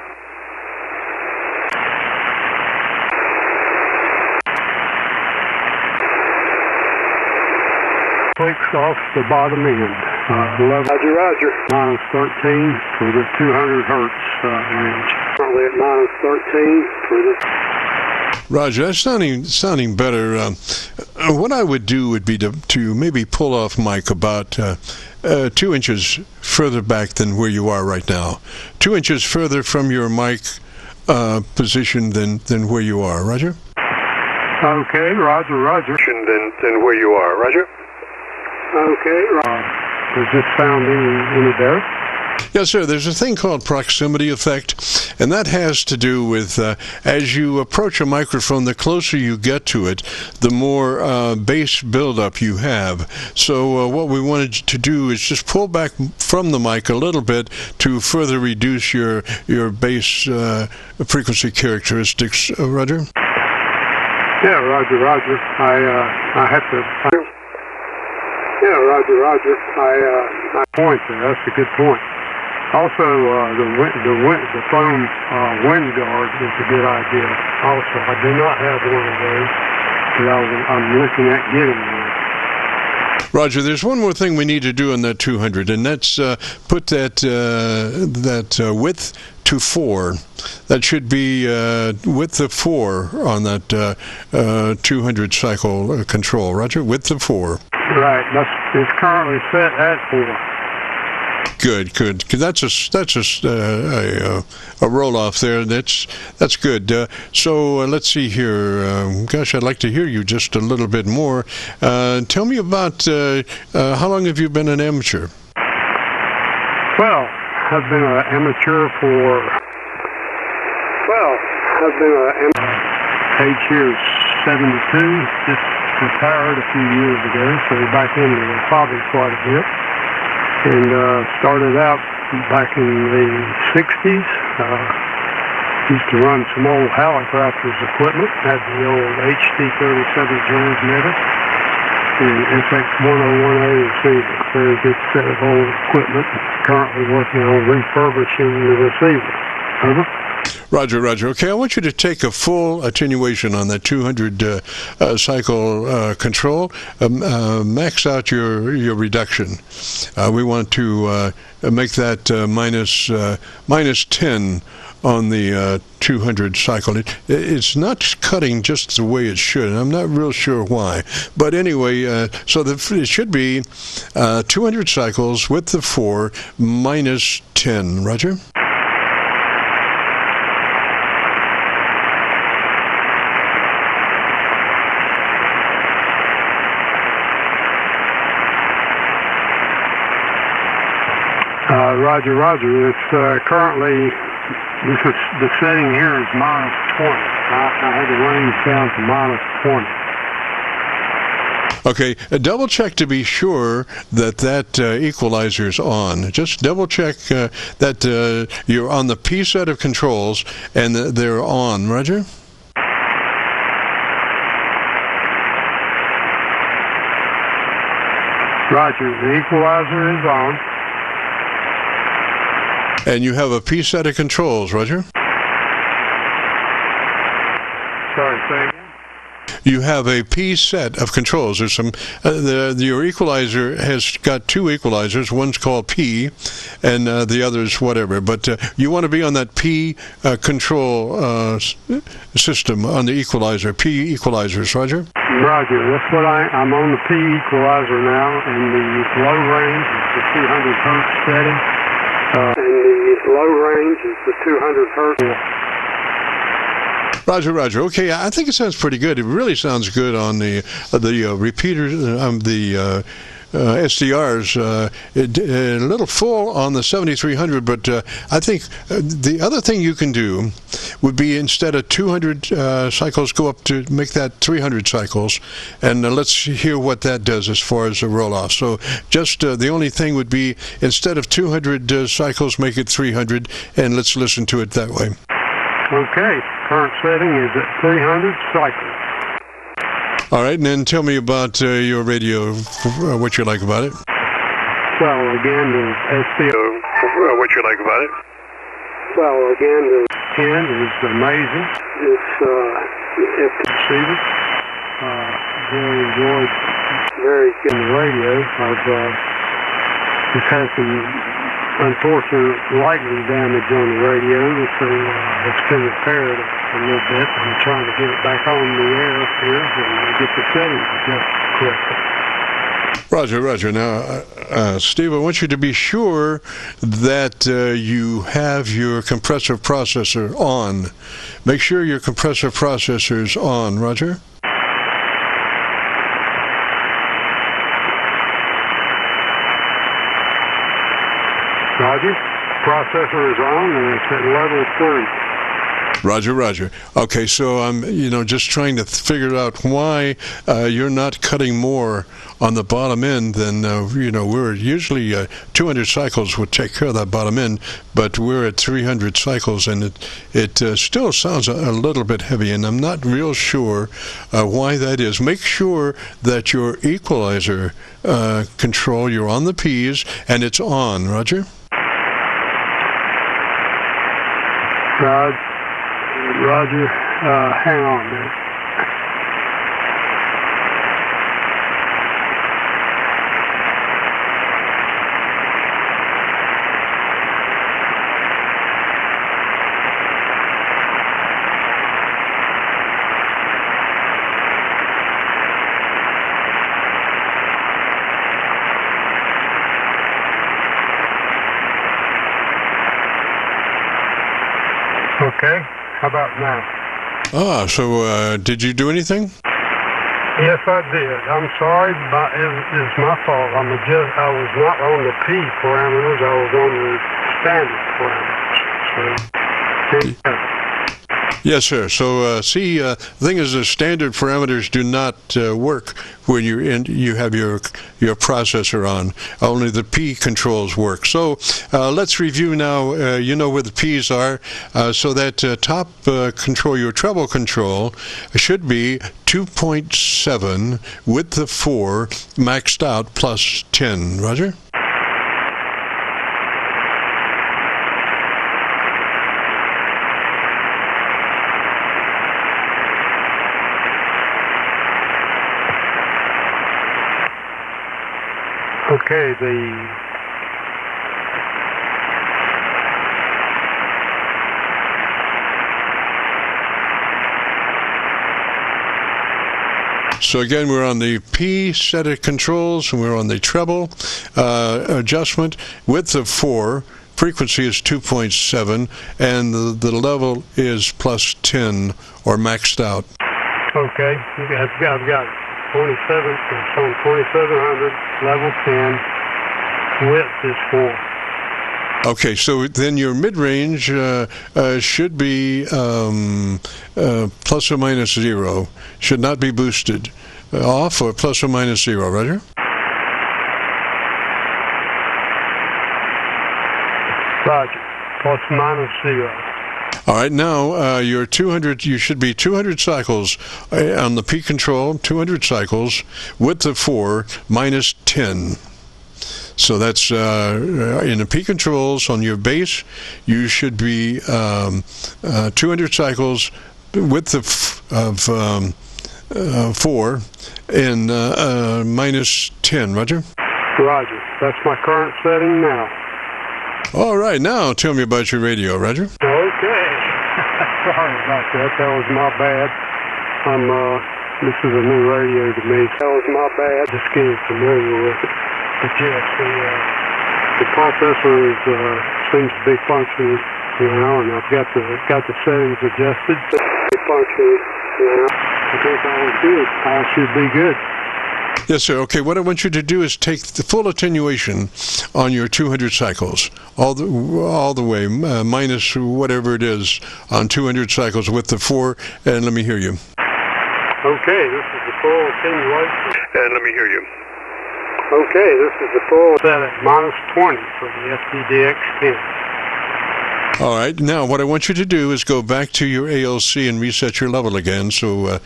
Clicks off the bottom end. Roger, Roger. -13 for the 200 hertz range. Currently at -13 for the... Roger, that's sounding better. What I would do would be to maybe pull off mic about 2 inches further back than where you are right now. 2 inches further from your mic position than where you are. Roger? Okay, Roger, Roger. Than where you are. Roger? Okay, does this sound any better? Yes, sir. There's a thing called proximity effect, and that has to do with as you approach a microphone, the closer you get to it, the more bass buildup you have. So what we wanted to do is just pull back from the mic a little bit to further reduce your bass frequency characteristics. Roger? Yeah, Roger, Roger. I have to. Yeah, Roger, Roger. I point there. That's a good point. Also, the phone wind guard is a good idea. Also, I do not have one of those, but I'm looking at getting one. Roger, there's one more thing we need to do on that 200, and that's put that width to 4. That should be width of 4 on that 200 cycle control. Roger, width of 4. Right, it's currently set at 4. Good. Cause that's a roll off there. That's good. So let's see here. Gosh, I'd like to hear you just a little bit more. Tell me about how long have you been an amateur? Well, I've been an amateur for age here is 72. Just retired a few years ago, so back into the hobby quite a bit. And started out back in the 60s. Used to run some old Hallicrafters equipment. Had the old HT37 transmitter and FX1010 receiver. Very good set of old equipment. Currently working on refurbishing the receiver. Over. Roger. Okay, I want you to take a full attenuation on that 200 cycle control. Max out your reduction. We want to make that minus 10 on the 200 cycle. It's not cutting just the way it should, and I'm not real sure why. But anyway, so it should be 200 cycles with the 4 minus 10. Roger? Roger. It's currently, the setting here is minus 20. I had the range down to minus 20. Okay, double check to be sure that equalizer's on. Just double check that you're on the P set of controls and they're on. Roger? Roger, the equalizer is on. And you have a P set of controls, Roger? Sorry, say again? You have a P set of controls. There's some. Your equalizer has got 2 equalizers. One's called P, and the other's whatever. But you want to be on that P control system on the equalizer. P equalizers, Roger? Roger. That's what I'm on the P equalizer now, and the low range is the 200 hertz setting. And the low range is the 200 hertz. Roger. Okay, I think it sounds pretty good. It really sounds good on the repeaters, the SDRs. A little full on the 7300, but I think the other thing you can do would be instead of 200 cycles, go up to make that 300 cycles, and let's hear what that does as far as the roll-off. So just the only thing would be instead of 200 cycles, make it 300, and let's listen to it that way. Okay, current setting is at 300 cycles. All right, and then tell me about your radio, what you like about it. Well, again, the SDR. What you like about it? Well, again, the 10 is amazing. It's receiver. Really enjoyed very good on the radio. I've just had some unfortunate lightning damage on the radio, so it's been repaired a little bit. I'm trying to get it back on the air here and get the settings adjusted correctly. Roger. Now, Steve, I want you to be sure that you have your compressor processor on. Make sure your compressor processor is on. Roger? Roger. Processor is on and it's at level Roger, roger. Okay, so I'm, just trying to figure out why you're not cutting more on the bottom end than, we're usually 200 cycles would take care of that bottom end, but we're at 300 cycles, and it still sounds a little bit heavy, and I'm not real sure why that is. Make sure that your equalizer control, you're on the P's, and it's on. Roger? Roger, hang on a minute. Okay, how about now? So did you do anything? Yes, I did. I'm sorry, but it's my fault. I was not on the P parameters. I was on the standard parameters. So, yes, sir. So, the thing is, the standard parameters do not work when you have your processor on. Only the P controls work. So, let's review now. You know where the P's are. So that top control, your treble control, should be 2.7 with the 4 maxed out plus 10. Roger? Okay, So again, we're on the P set of controls, and we're on the treble adjustment with the 4. Frequency is 2.7, and the level is plus 10 or maxed out. Okay, I've got 27, it's on 2700, level 10, width is 4. Okay, so then your mid-range should be plus or minus 0. Should not be boosted. Off or plus or minus 0, Roger? Roger, plus minus 0. All right, now your 200, you should be 200 cycles on the P control, 200 cycles with the 4 minus 10. So that's in the P controls on your base, you should be 200 cycles with the 4 and minus 10. Roger? Roger. That's my current setting now. All right, now tell me about your radio, Roger. Okay. Sorry about that. That was my bad. This is a new radio to me. That was my bad. Just getting familiar with it. But yes, the processor seems to be functioning, and I've got the settings adjusted. It's functioning, I think all should be good. Yes, sir. Okay, what I want you to do is take the full attenuation on your 200 cycles, all the way, minus whatever it is on 200 cycles with the 4, and let me hear you. Okay, this is the full attenuation. And let me hear you. Okay, this is the full set at minus 20 for the FTDX10. All right, now what I want you to do is go back to your ALC and reset your level again so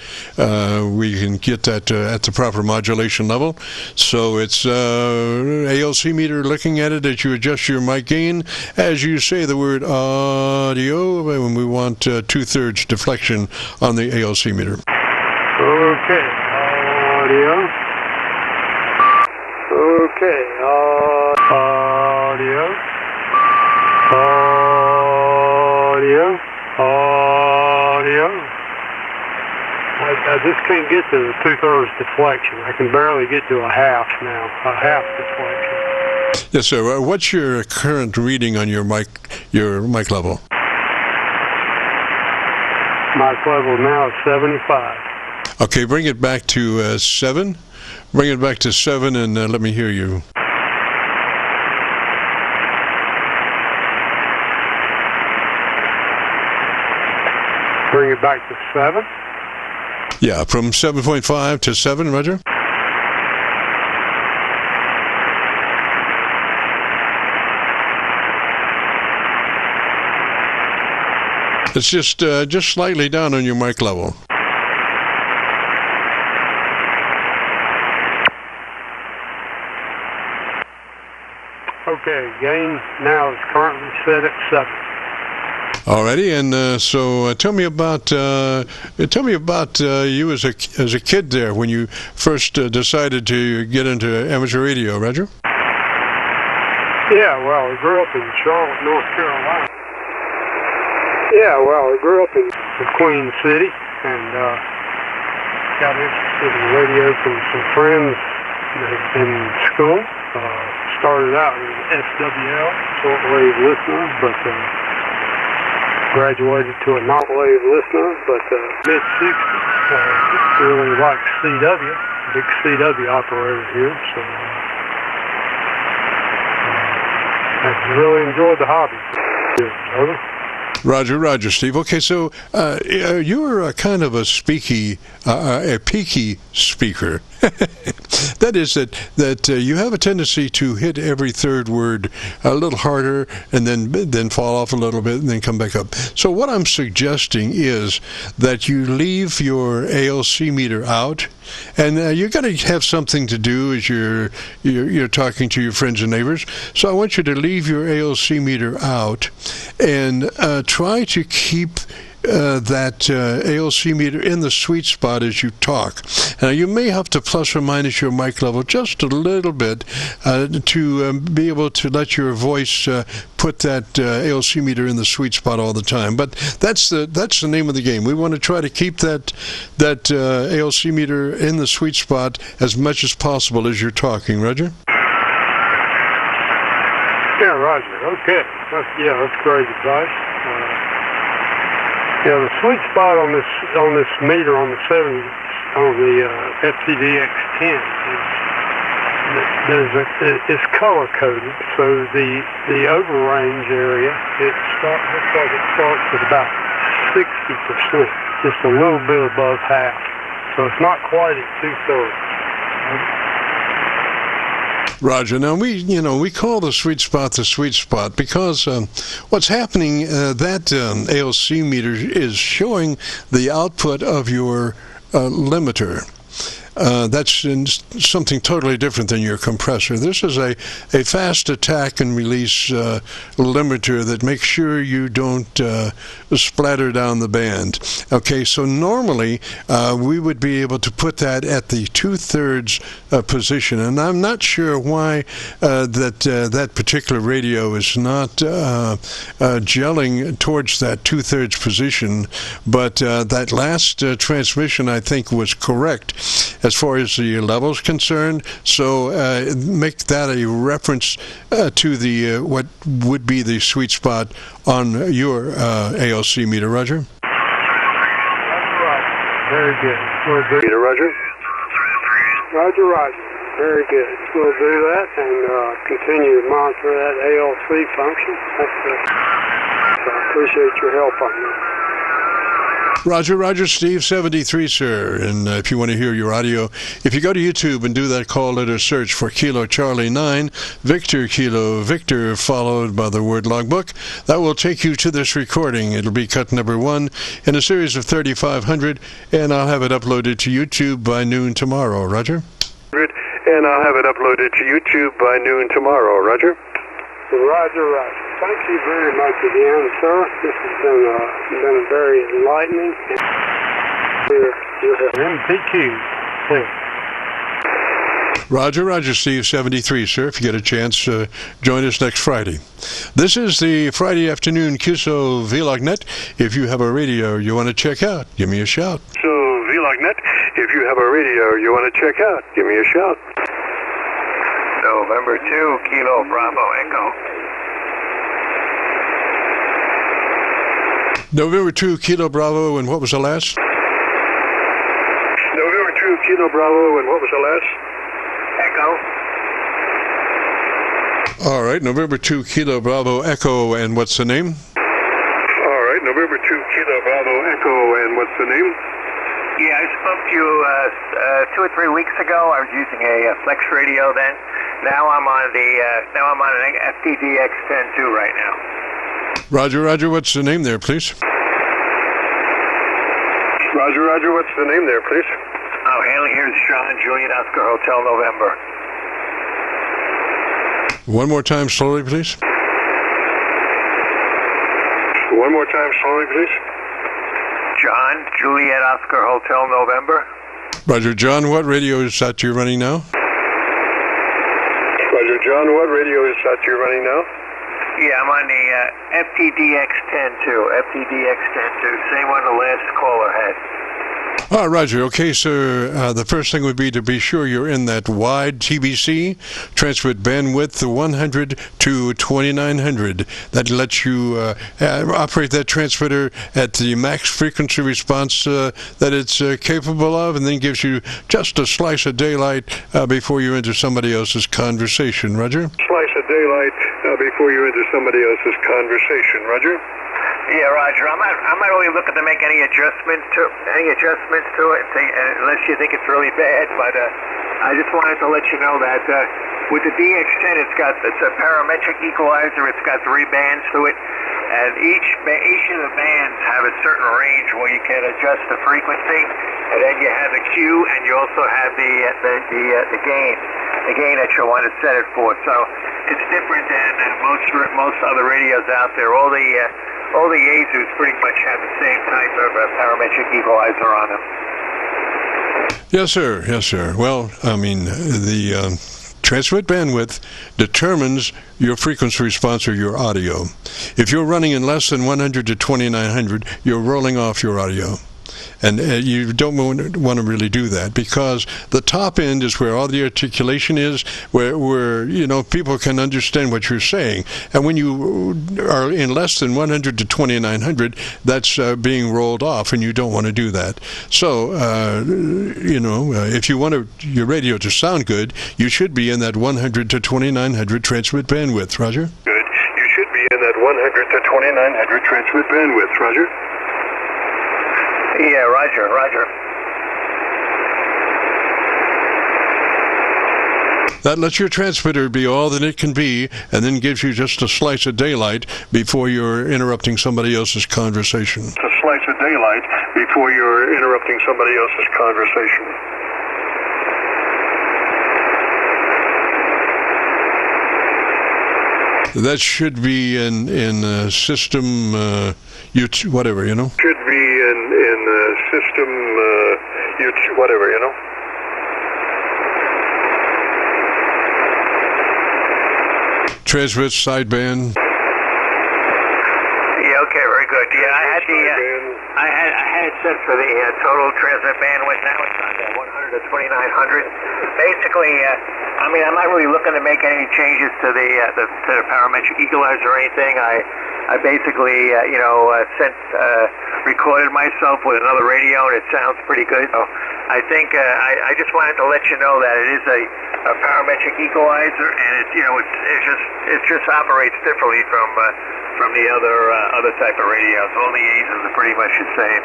we can get that at the proper modulation level. So it's ALC meter looking at it as you adjust your mic gain. As you say the word audio, when we want 2/3 deflection on the ALC meter. Okay, audio. Okay, audio. Audio. I just can't get to the 2/3 deflection. I can barely get to a half now, a half deflection. Yes, sir. What's your current reading on your mic level? Mic level now is 75. Okay, bring it back to 7. Bring it back to 7 and let me hear you. Bring it back to 7. Yeah, from 7.5 to 7, Roger. It's just slightly down on your mic level. Okay, gain now is currently set at 7. Alrighty, and so tell me about you as a kid there when you first decided to get into amateur radio, Roger. Yeah, well, I grew up in Charlotte, North Carolina. Yeah, well, I grew up in the Queen City and got interested in radio from some friends in school. Started out as SWL, shortwave listener, but graduated to a not-wave listener, but mid-60s, really liked CW, big CW operator here, so I really enjoyed the hobby. Over. Roger, Steve. Okay, so you were kind of a peaky speaker. That is that you have a tendency to hit every third word a little harder and then fall off a little bit and then come back up. So what I'm suggesting is that you leave your ALC meter out, and you're going to have something to do as you're talking to your friends and neighbors. So I want you to leave your ALC meter out and try to keep that ALC meter in the sweet spot as you talk. Now, you may have to plus or minus your mic level just a little bit to be able to let your voice put that ALC meter in the sweet spot all the time. But that's the name of the game. We want to try to keep that ALC meter in the sweet spot as much as possible as you're talking, Roger? Yeah, Roger. Okay. That's great advice. Yeah, the sweet spot on this meter on the 70 on the FTDX10 is color coded. So the overrange area looks like it starts at about 60%, just a little bit above half. So it's not quite at 2/3. Roger. Now we call the sweet spot because what's happening, that ALC meter is showing the output of your limiter. That's something totally different than your compressor. This is a fast attack and release limiter that makes sure you don't splatter down the band. Okay, so normally we would be able to put that at the 2/3 position, and I'm not sure why that particular radio is not gelling towards that 2/3 position, but that last transmission I think was correct as far as the level's concerned. So make that a reference to the what would be the sweet spot on your ALC meter, Roger. Very good. We'll do. Meter, Roger. Roger. Very good. We'll do that and continue to monitor that ALC function. I appreciate your help on that. Roger, Steve 73, sir. And if you want to hear your audio, if you go to YouTube and do that call letter search for Kilo Charlie 9, Victor Kilo Victor, followed by the word logbook, that will take you to this recording. It'll be cut number 1 in a series of 3,500, and I'll have it uploaded to YouTube by noon tomorrow. Roger? And I'll have it uploaded to YouTube by noon tomorrow. Roger? Roger. Thank you very much again, sir. This has been very enlightening. MPQ. Roger, Steve 73, sir. If you get a chance, join us next Friday. This is the Friday afternoon Qso-Vlog net. If you have a radio you want to check out, give me a shout. Qso-Vlog net. If you have a radio you want to check out, give me a shout. November 2, Kilo Bravo Echo. November 2, Kilo Bravo, and what was the last? November 2, Kilo Bravo, and what was the last? Echo. All right, November 2, Kilo Bravo Echo, and what's the name? All right, November 2, Kilo Bravo Echo, and what's the name? Yeah, I spoke to you 2 or 3 weeks ago. I was using a flex radio then. Now I'm on an FTDX10-2 right now. Roger, Roger. What's the name there, please? Roger, Roger. What's the name there, please? Oh, Haley, here's John, Juliet Oscar Hotel November. One more time, slowly, please. One more time, slowly, please. John, Juliet Oscar Hotel November. Roger, John. What radio is that you're running now? Roger, John. What radio is that you're running now? Yeah, I'm on the FTDX10-2. FTDX10-2. Same one the last caller had. Oh, Roger. Okay, sir. The first thing would be to be sure you're in that wide TBC, transmit bandwidth 100 to 2900. That lets you operate that transmitter at the max frequency response that it's capable of, and then gives you just a slice of daylight before you enter somebody else's conversation. Roger? Slice of daylight before you enter somebody else's conversation. Roger? Yeah, Roger. I'm not really looking to make any adjustments to it, unless you think it's really bad. But I just wanted to let you know that with the DX10, it's a parametric equalizer. It's got 3 bands to it, and each of the bands have a certain range where you can adjust the frequency, and then you have the Q, and you also have the gain that you want to set it for. So it's different than most other radios out there. All the Yaesus pretty much have the same type of parametric equalizer on them. Yes, sir. Yes, sir. Well, I mean, the transmit bandwidth determines your frequency response or your audio. If you're running in less than 100 to 2900, you're rolling off your audio. And you don't want to really do that, because the top end is where all the articulation is, where you know, people can understand what you're saying. And when you are in less than 100 to 2900, that's being rolled off, and you don't want to do that. So, you know, if you want your radio to sound good, you should be in that 100 to 2900 transmit bandwidth. Roger? Good. You should be in that 100 to 2900 transmit bandwidth. Roger? Yeah, Roger, Roger. That lets your transmitter be all that it can be, and then gives you just a slice of daylight before you're interrupting somebody else's conversation. A slice of daylight before you're interrupting somebody else's conversation. That should be in system, whatever, you know? Should be in system, whatever, you know? Transmit sideband. Yeah, okay, very good. Yeah, I had it set for the total transmit bandwidth. Now it's on that 100 to 2900. Basically, I mean, I'm not really looking to make any changes to the parametric equalizer or anything. I basically, recorded myself with another radio, and it sounds pretty good. So I think I just wanted to let you know that it is a parametric equalizer, and it just operates differently from the other type of radios. All the A's are pretty much the same.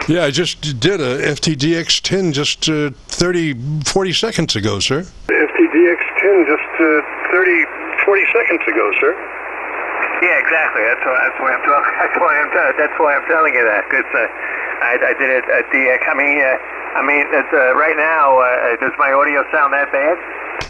Yeah, I just did a FTDX10 just 40 seconds ago, sir. FTDX10 just 40 seconds ago, sir. Yeah, exactly. That's why I'm talking. That's why I'm telling you that, because I did it at DX. I mean, it's, right now, does my audio sound that bad?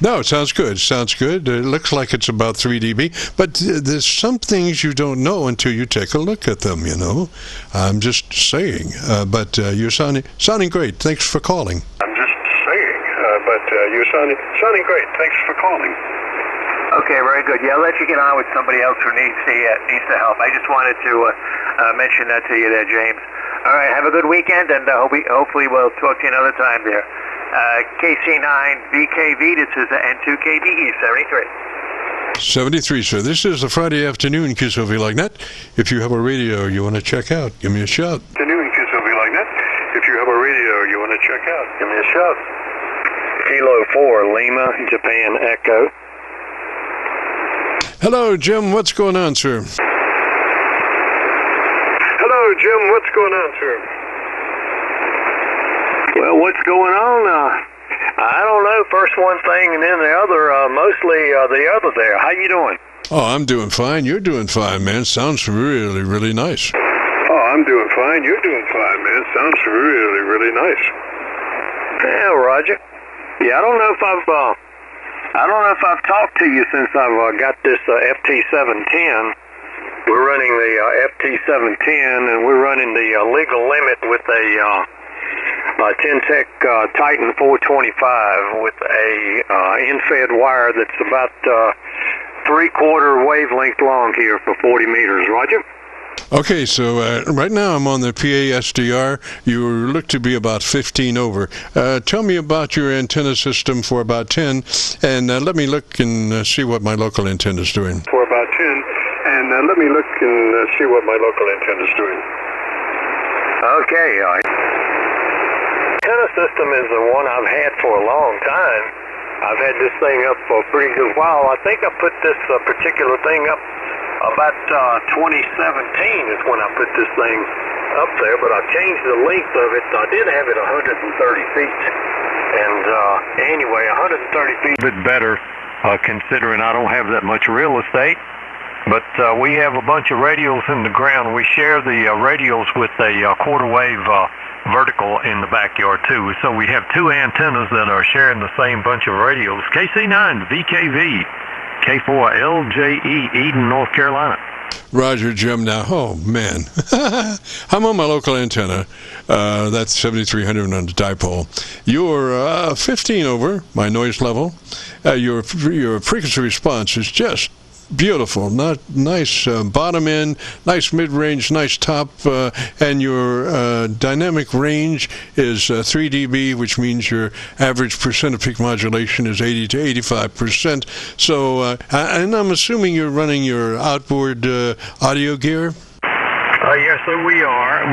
No, it sounds good. Sounds good. It looks like it's about 3 dB, but there's some things you don't know until you take a look at them, you know. I'm just saying. But you're sounding great. Thanks for calling. I'm just saying. But you're sounding great. Thanks for calling. Okay, very good. Yeah, I'll let you get on with somebody else who needs the help. I just wanted to mention that to you there, James. All right, have a good weekend, and hopefully we'll talk to you another time there. KC9VKV, this is N2KBE 73. 73, sir. This is the Friday afternoon Qso-Vlog net. If you have a radio you want to check out, give me a shout. Afternoon Qso-Vlog net. If you have a radio you want to check out, give me a shout. Kilo 4, Lima, Japan, Echo. Hello, Jim. What's going on, sir? Hello, Jim. What's going on, sir? Well, what's going on? I don't know. First one thing and then the other, mostly the other there. How you doing? Oh, I'm doing fine. You're doing fine, man. Sounds really, really nice. Oh, I'm doing fine. You're doing fine, man. Sounds really, really nice. Yeah, Roger. Yeah, I don't know if I've talked to you since I've got this FT710. We're running the FT710, and we're running the legal limit with a Tentec Titan 425 with a in-fed wire that's about 3/4 wavelength long here for 40 meters. Roger? Okay, so right now I'm on the PASDR. You look to be about 15 over. Tell me about your antenna system for about 10, and let me look and see what my local antenna is doing. For about 10, and let me look and see what my local antenna is doing. Okay. Antenna system is the one I've had for a long time. I've had this thing up for a pretty good while. I think I put this particular thing up about 2017 is when I put this thing up there, but I changed the length of it. I did have it 130 feet, and anyway, 130 feet. A bit better, considering I don't have that much real estate, but we have a bunch of radials in the ground. We share the radials with a quarter wave vertical in the backyard too, so we have two antennas that are sharing the same bunch of radials. KC9VKV, K4LJE, Eden, North Carolina. Roger, Jim. Now, oh man, I'm on my local antenna. That's 7300 on the dipole. You're 15 over my noise level. Your frequency response is just beautiful. Not nice bottom end, nice mid range, nice top, and your dynamic range is 3 dB, which means your average percent of peak modulation is 80 to 85%. So, and I'm assuming you're running your outboard audio gear. Yes, sir, we are.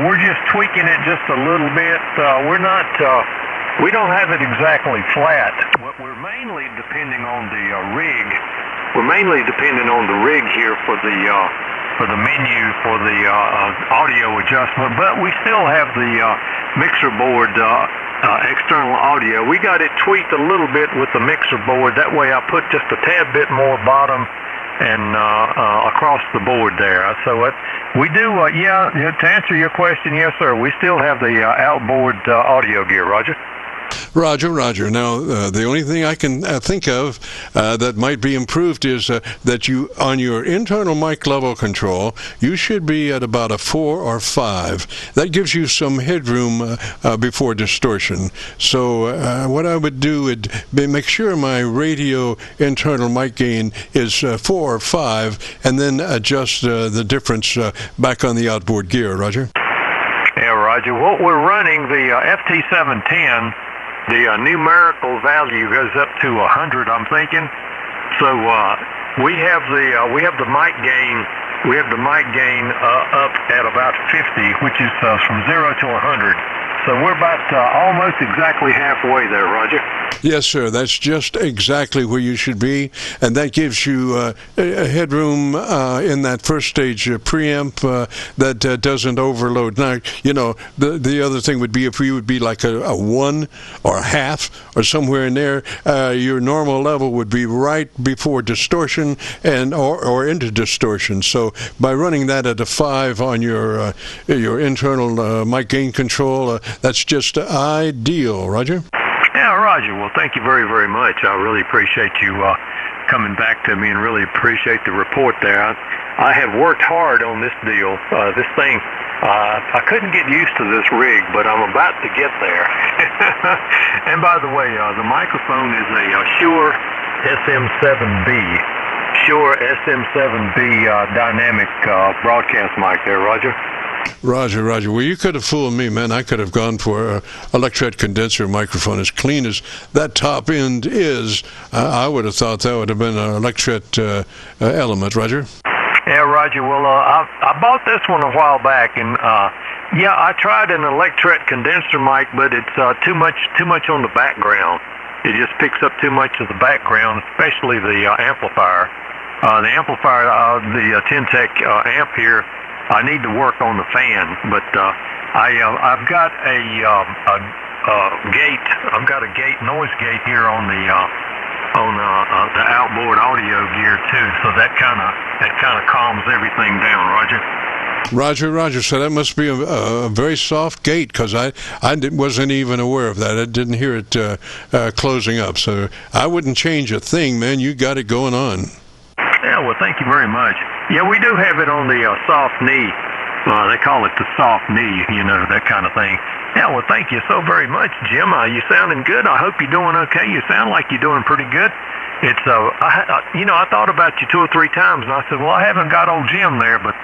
We're just tweaking it just a little bit. We're not. We don't have it exactly flat. We're mainly depending on the rig. We're mainly dependent on the rig here for the menu for the audio adjustment, but we still have the mixer board external audio. We got it tweaked a little bit with the mixer board. That way I put just a tad bit more bottom and across the board there. So we do, yeah, to answer your question, yes, sir, we still have the outboard audio gear, Roger. Roger. Now, the only thing I can think of that might be improved is that you, on your internal mic level control, you should be at about a 4 or 5. That gives you some headroom before distortion. So what I would do would be make sure my radio internal mic gain is 4 or 5, and then adjust the difference back on the outboard gear. Roger? Yeah, Roger. What we're running, the FT710, the numerical value goes up to 100, I'm thinking. So we have the mic gain. We have the mic gain up at about 50, which is from 0 to 100. So we're about almost exactly halfway there, Roger. Yes, sir. That's just exactly where you should be, and that gives you a headroom in that first stage preamp that doesn't overload. Now, you know, the other thing would be if you would be like a 1 or a half or somewhere in there, your normal level would be right before distortion and or into distortion. So by running that at a 5 on your internal mic gain control, that's just ideal, Roger. Yeah, Roger. Well, thank you very, very much. I really appreciate you coming back to me and really appreciate the report there. I have worked hard on this deal. This thing, I couldn't get used to this rig, but I'm about to get there. And by the way, the microphone is a Shure SM7B. Shure SM7B dynamic broadcast mic there, Roger. Roger. Well, you could have fooled me, man. I could have gone for an electret condenser microphone. As clean as that top end is, I would have thought that would have been an electret element, Roger. Yeah, Roger. Well, I bought this one a while back, and yeah, I tried an electret condenser mic, but it's too much on the background. It just picks up too much of the background, especially the amplifier. The amplifier, the Tentec amp here, I need to work on the fan, but I've got a gate. I've got a noise gate here on the outboard audio gear too, so that kind of calms everything down. Roger. Roger. So that must be a very soft gate, because I wasn't even aware of that. I didn't hear it closing up. So I wouldn't change a thing, man. You got it going on. Yeah, well, thank you very much. Yeah, we do have it on the soft knee. They call it the soft knee, that kind of thing. Yeah, well, thank you so very much, Jim. You sounding good. I hope you're doing okay. You sound like you're doing pretty good. It's I thought about you 2 or 3 times, and I said, well, I haven't got old Jim there, but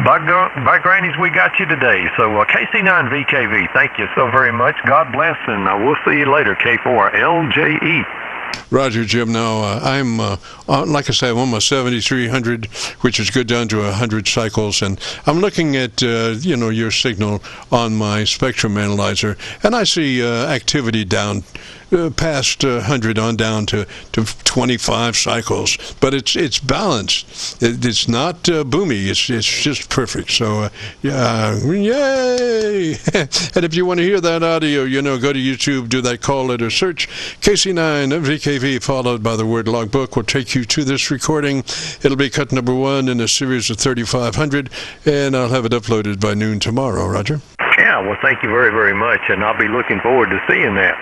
by grannies, we got you today. So KC9VKV, thank you so very much. God bless, and we'll see you later. K4LJE. Roger, Jim. Now, I'm, like I say, I'm on my 7300, which is good down to 100 cycles, and I'm looking at, your signal on my spectrum analyzer, and I see activity down past 100 on down to 25 cycles, but it's balanced. It's not boomy. It's just perfect. So yay! And if you want to hear that audio, go to YouTube, do that call letter search, KC9VKV followed by the word logbook will take you to this recording. It'll be cut number 1 in a series of 3500, and I'll have it uploaded by noon tomorrow. Roger. Yeah, well, thank you very, very much, and I'll be looking forward to seeing that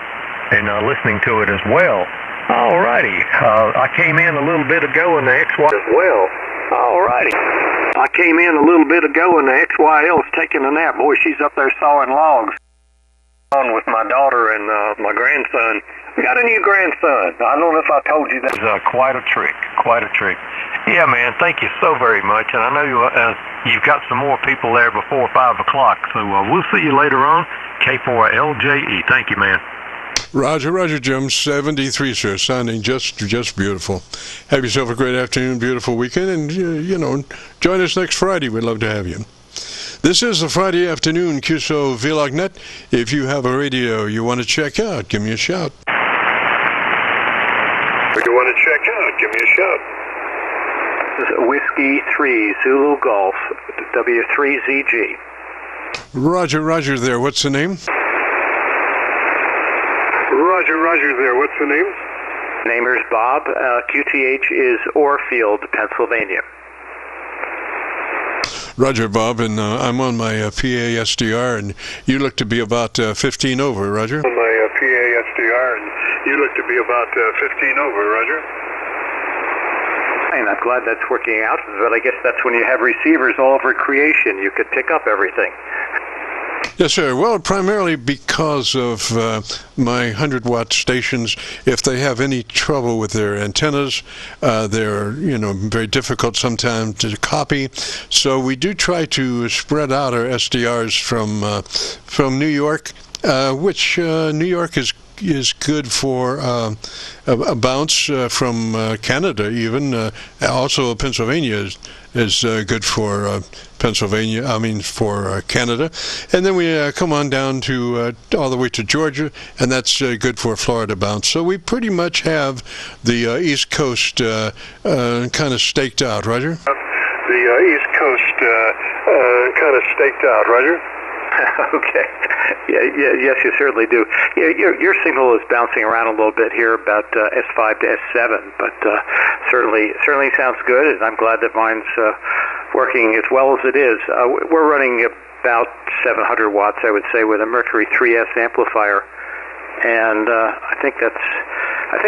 and listening to it as well. All righty. I came in a little bit ago in the XY as well. All righty. I came in a little bit ago and the XYL's taking a nap. Boy, she's up there sawing logs. On with my daughter and my grandson. We got a new grandson. I don't know if I told you that. It's quite a trick. Yeah, man, thank you so very much. And I know you've got some more people there before 5 o'clock. So we'll see you later on. K4LJE. Thank you, man. Roger, Jim. 73, sir. Sounding just beautiful. Have yourself a great afternoon, beautiful weekend, and, join us next Friday. We'd love to have you. This is the Friday afternoon Qso-Vlog net. If you have a radio you want to check out, give me a shout. If you want to check out, give me a shout. This is Whiskey 3 Zulu Golf W3ZG. Roger there. What's the name? Roger there. What's the name? Namer's Bob. QTH is Orfield, Pennsylvania. Roger, Bob, and I'm on my PASDR, and you look to be about 15 over, Roger. On my PASDR, and you look to be about 15 over, Roger. And I'm glad that's working out, but I guess that's when you have receivers all over creation. You could pick up everything. Yes, sir. Well, primarily because of my 100-watt stations. If they have any trouble with their antennas, they're very difficult sometimes to copy. So we do try to spread out our SDRs from New York, which New York is good for a bounce from Canada even. Also Pennsylvania is good for Pennsylvania, for Canada. And then we come on down to all the way to Georgia, and that's good for Florida bounce. So we pretty much have the East Coast kind of staked out, Roger? The East Coast kind of staked out, Roger? Okay. Yes, you certainly do. Yeah, your signal is bouncing around a little bit here, about S5 to S7, but certainly sounds good, and I'm glad that mine's working as well as it is. We're running about 700 watts, I would say, with a Mercury 3S amplifier, and I think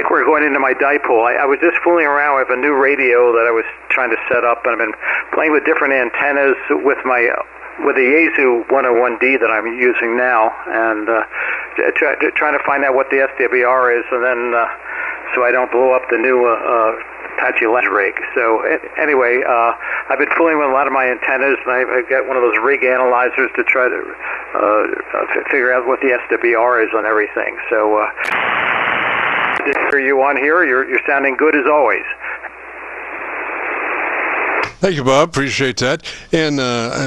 we're going into my dipole. I was just fooling around with a new radio that I was trying to set up, and I've been playing with different antennas with the Yaesu 101D that I'm using now, and trying to find out what the SWR is, and then so I don't blow up the new Apache lens rig. So anyway, I've been fooling with a lot of my antennas, and I've got one of those rig analyzers to try to figure out what the SWR is on everything. So are you on here? You're sounding good as always. Thank you, Bob. Appreciate that. And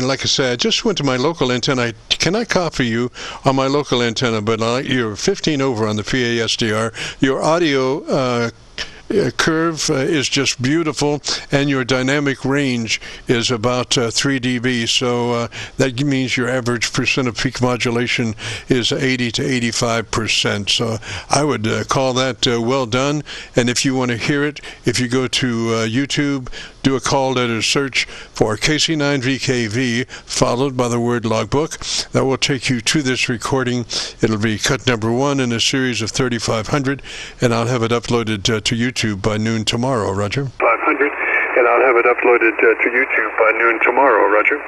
like I said, I just went to my local antenna. I cannot copy you on my local antenna, but you're 15 over on the PASDR. Your audio curve is just beautiful, and your dynamic range is about 3 dB, so that means your average percent of peak modulation is 80 to 85%. So I would call that well done. And if you want to hear it, if you go to YouTube, do a call letter search for KC9VKV, followed by the word logbook. That will take you to this recording. It'll be cut number 1 in a series of 3,500, and I'll have it uploaded to YouTube by noon tomorrow, Roger. 500, and I'll have it uploaded to YouTube by noon tomorrow, Roger.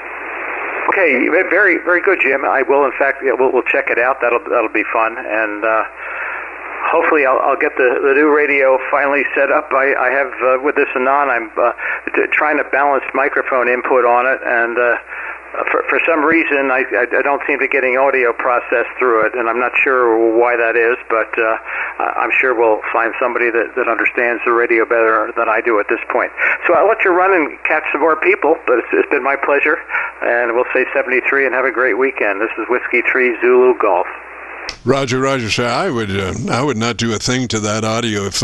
Okay, very, very good, Jim. I will, in fact, we'll check it out. That'll be fun, and hopefully I'll get the new radio finally set up. I have, with this Anon, I'm trying to balance microphone input on it, and for some reason I don't seem to be getting audio processed through it, and I'm not sure why that is, but I'm sure we'll find somebody that understands the radio better than I do at this point. So I'll let you run and catch some more people, but it's been my pleasure, and we'll say 73 and have a great weekend. This is Whiskey Tree Zulu Golf. Roger, sir. I would not do a thing to that audio if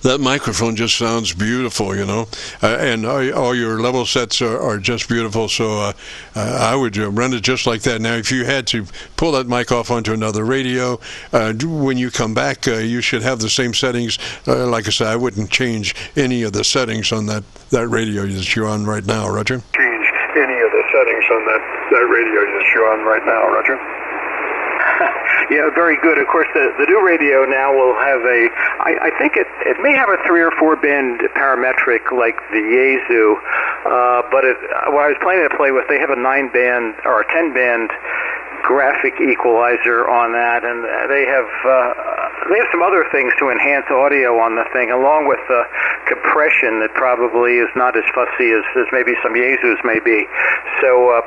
that microphone just sounds beautiful, you know, and all your level sets are just beautiful. So I would run it just like that. Now, if you had to pull that mic off onto another radio, when you come back, you should have the same settings. Like I said, I wouldn't change any of the settings on that radio that you're on right now, Roger. Change any of the settings on that radio that you're on right now, Roger. Yeah, very good. Of course, the new radio now will have I think it may have a 3 or 4 band parametric like the Yaesu, but what I was planning to play with, they have a 9-band or a 10-band graphic equalizer on that, and they have some other things to enhance audio on the thing, along with compression that probably is not as fussy as maybe some Yaesus may be. So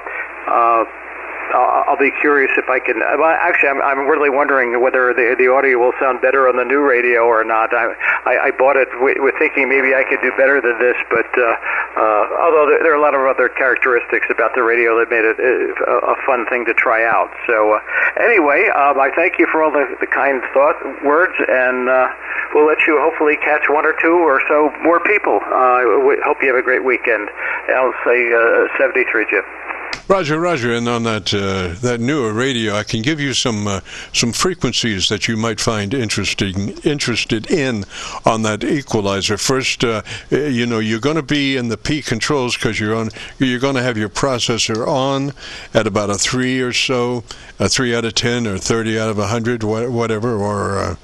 I'll be curious if I can. Well, actually, I'm really wondering whether the audio will sound better on the new radio or not. I bought it with thinking maybe I could do better than this, but although there are a lot of other characteristics about the radio that made it a fun thing to try out. So anyway, I thank you for all the kind words, and we'll let you hopefully catch 1 or 2 or so more people. We hope you have a great weekend. I'll say 73, Jim. Roger, and on that newer radio, I can give you some frequencies that you might find interested in on that equalizer. First, you're going to be in the peak controls because you're going to have your processor on at about a 3 or so, a 3 out of 10 or 30 out of 100, whatever, or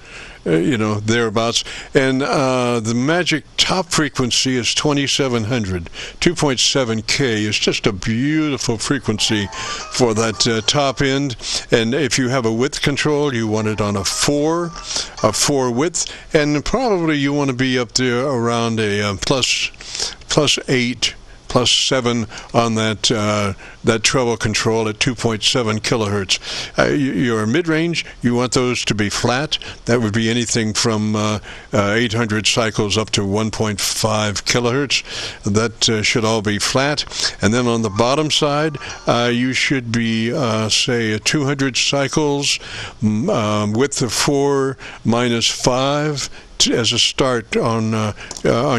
thereabouts. And the magic top frequency is 2700. 2.7K is just a beautiful frequency for that top end. And if you have a width control, you want it on a 4 width, and probably you want to be up there around a plus 8. Plus 7 on that treble control at 2.7 kilohertz. Your mid-range, you want those to be flat. That would be anything from 800 cycles up to 1.5 kilohertz. That should all be flat. And then on the bottom side, you should be, say, 200 cycles, width of 4 minus 5. As a start on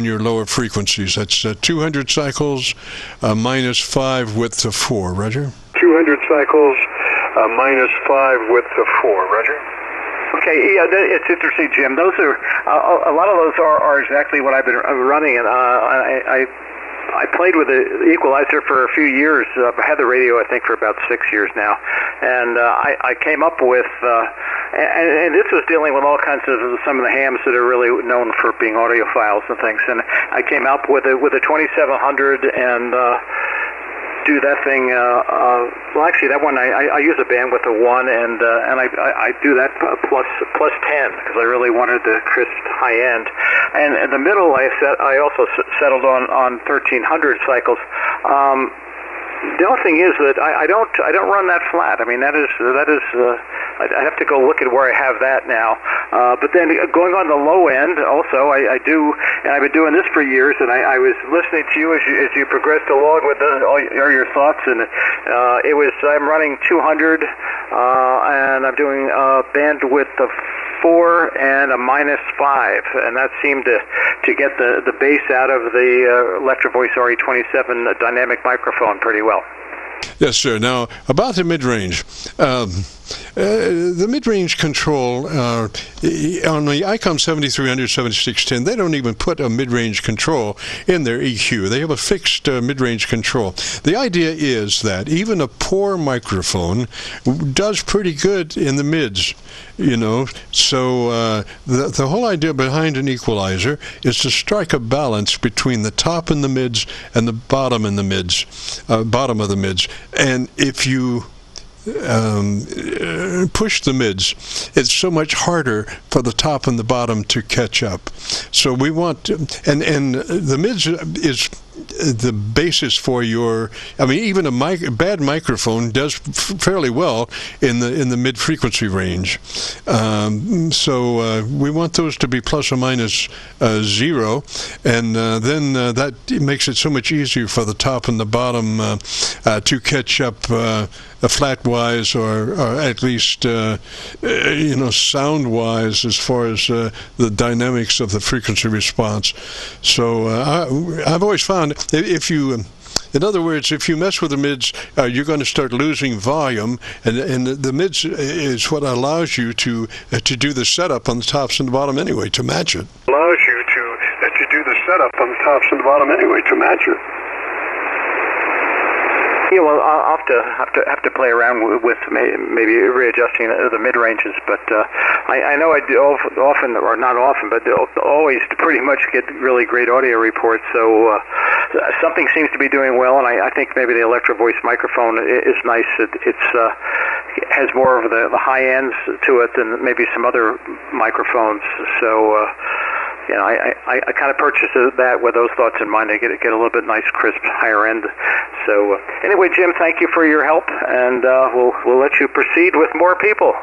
your lower frequencies. That's 200 cycles minus 5 width of 4. Roger? 200 cycles minus 5 width of 4. Roger? Okay, yeah, it's interesting, Jim. Those are a lot of those are exactly what I've been running, and I played with the equalizer for a few years. I had the radio, I think, for about 6 years now, and I came up with, and this was dealing with all kinds of some of the hams that are really known for being audiophiles and things, and I came up with a 2700 and do that thing. Well, actually, that one I use a bandwidth of 1, and I do that plus 10 because I really wanted the crisp high end. And in the middle, I also settled on 1300 cycles. The only thing is that I don't run that flat. I mean, that is I have to go look at where I have that now. But then going on the low end, also I do, and I've been doing this for years. And I was listening to you as you progressed along with all your thoughts, and I'm running 200, and I'm doing bandwidth of -4 and a -5, and that seemed to get the bass out of the Electro-Voice RE27 dynamic microphone pretty well. Yes, sir. Now, about the mid-range. The mid-range control on the ICOM 7300, 7610, they don't even put a mid-range control in their EQ. They have a fixed mid-range control. The idea is that even a poor microphone does pretty good in the mids, you know. So the whole idea behind an equalizer is to strike a balance between the top in the mids and the bottom in the mids, bottom of the mids. And if you push the mids, it's so much harder for the top and the bottom to catch up. So we want, and the mids is the basis for your, I mean, even a bad microphone does fairly well in the mid frequency range. So we want those to be plus or minus 0, and then that makes it so much easier for the top and the bottom to catch up flat-wise, or at least you know, sound-wise, as far as the dynamics of the frequency response. So I've always found if you, in other words, if you mess with the mids, you're going to start losing volume, and the mids is what allows you to do the setup on the tops and the bottom anyway to match it. Allows you to do the setup on the tops and the bottom anyway to match it. Yeah, well, I'll have to play around with maybe readjusting the mid ranges, but I know I do often, or not often, but always pretty much get really great audio reports. So something seems to be doing well, and I think maybe the Electro-Voice microphone is nice. It has more of the high ends to it than maybe some other microphones. So. You know, I kind of purchased that with those thoughts in mind. I get a little bit nice, crisp, higher end. So anyway, Jim, thank you for your help, and we'll let you proceed with more people.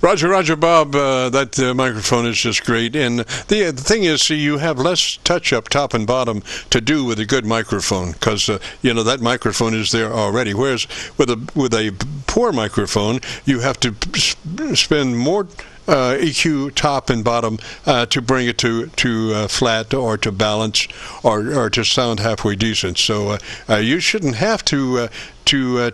Roger, Bob. That microphone is just great, and the thing is, see, you have less touch-up top and bottom to do with a good microphone, because you know, that microphone is there already. Whereas with a poor microphone, you have to spend more EQ top and bottom to bring it to flat, or to balance, or to sound halfway decent. So you shouldn't have to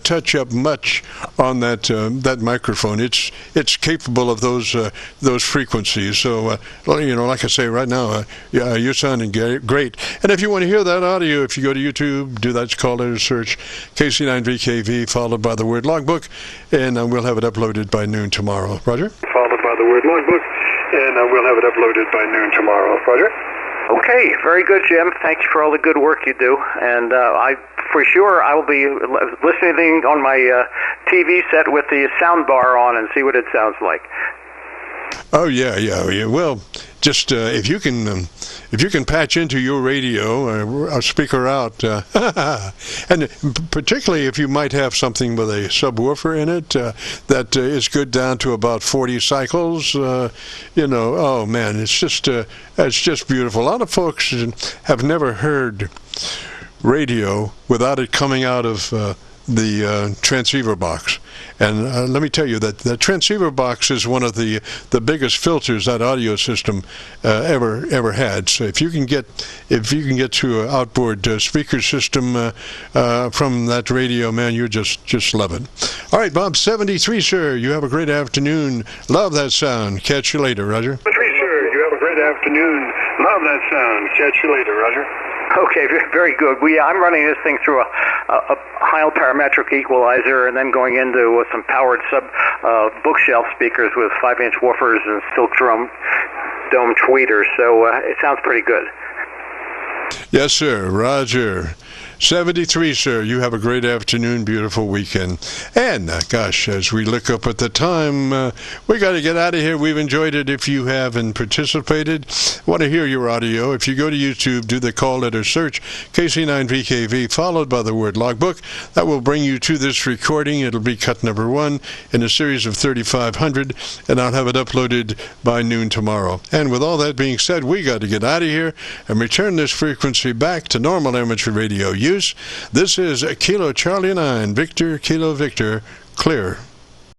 touch up much on that microphone. It's capable of those frequencies. So you know, like I say, right now, you're sounding great. And if you want to hear that audio, if you go to YouTube, do that call letter search KC9VKV followed by the word logbook, and we'll have it uploaded by noon tomorrow. Roger. Followed by the word logbook, and we'll have it uploaded by noon tomorrow. Roger. Okay, very good, Jim. Thank you for all the good work you do, and for sure I will be listening on my TV set with the sound bar on and see what it sounds like. Oh yeah. Well, just if you can patch into your radio a speaker out, and particularly if you might have something with a subwoofer in it that is good down to about 40 cycles, you know, oh man, it's just beautiful. A lot of folks have never heard radio without it coming out of the transceiver box. And let me tell you that the transceiver box is one of the biggest filters that audio system ever had. So if you can get to an outboard speaker system from that radio, man, you just love it. All right, Bob 73, sir, you have a great afternoon. Love that sound. Catch you later, Roger. 73, sir, you have a great afternoon. Love that sound. Catch you later, Roger. Okay, very good. I'm running this thing through a Heil parametric equalizer, and then going into some powered bookshelf speakers with 5-inch woofers and silk dome tweeters. So it sounds pretty good. Yes, sir. Roger. 73, sir. You have a great afternoon, beautiful weekend. And, gosh, as we look up at the time, we got to get out of here. We've enjoyed it. If you haven't participated, want to hear your audio, if you go to YouTube, do the call letter search, KC9VKV, followed by the word logbook. That will bring you to this recording. It'll be cut number 1 in a series of 3,500, and I'll have it uploaded by noon tomorrow. And with all that being said, we got to get out of here and return this frequency back to normal amateur radio use. This is Kilo Charlie 9, Victor Kilo Victor, clear.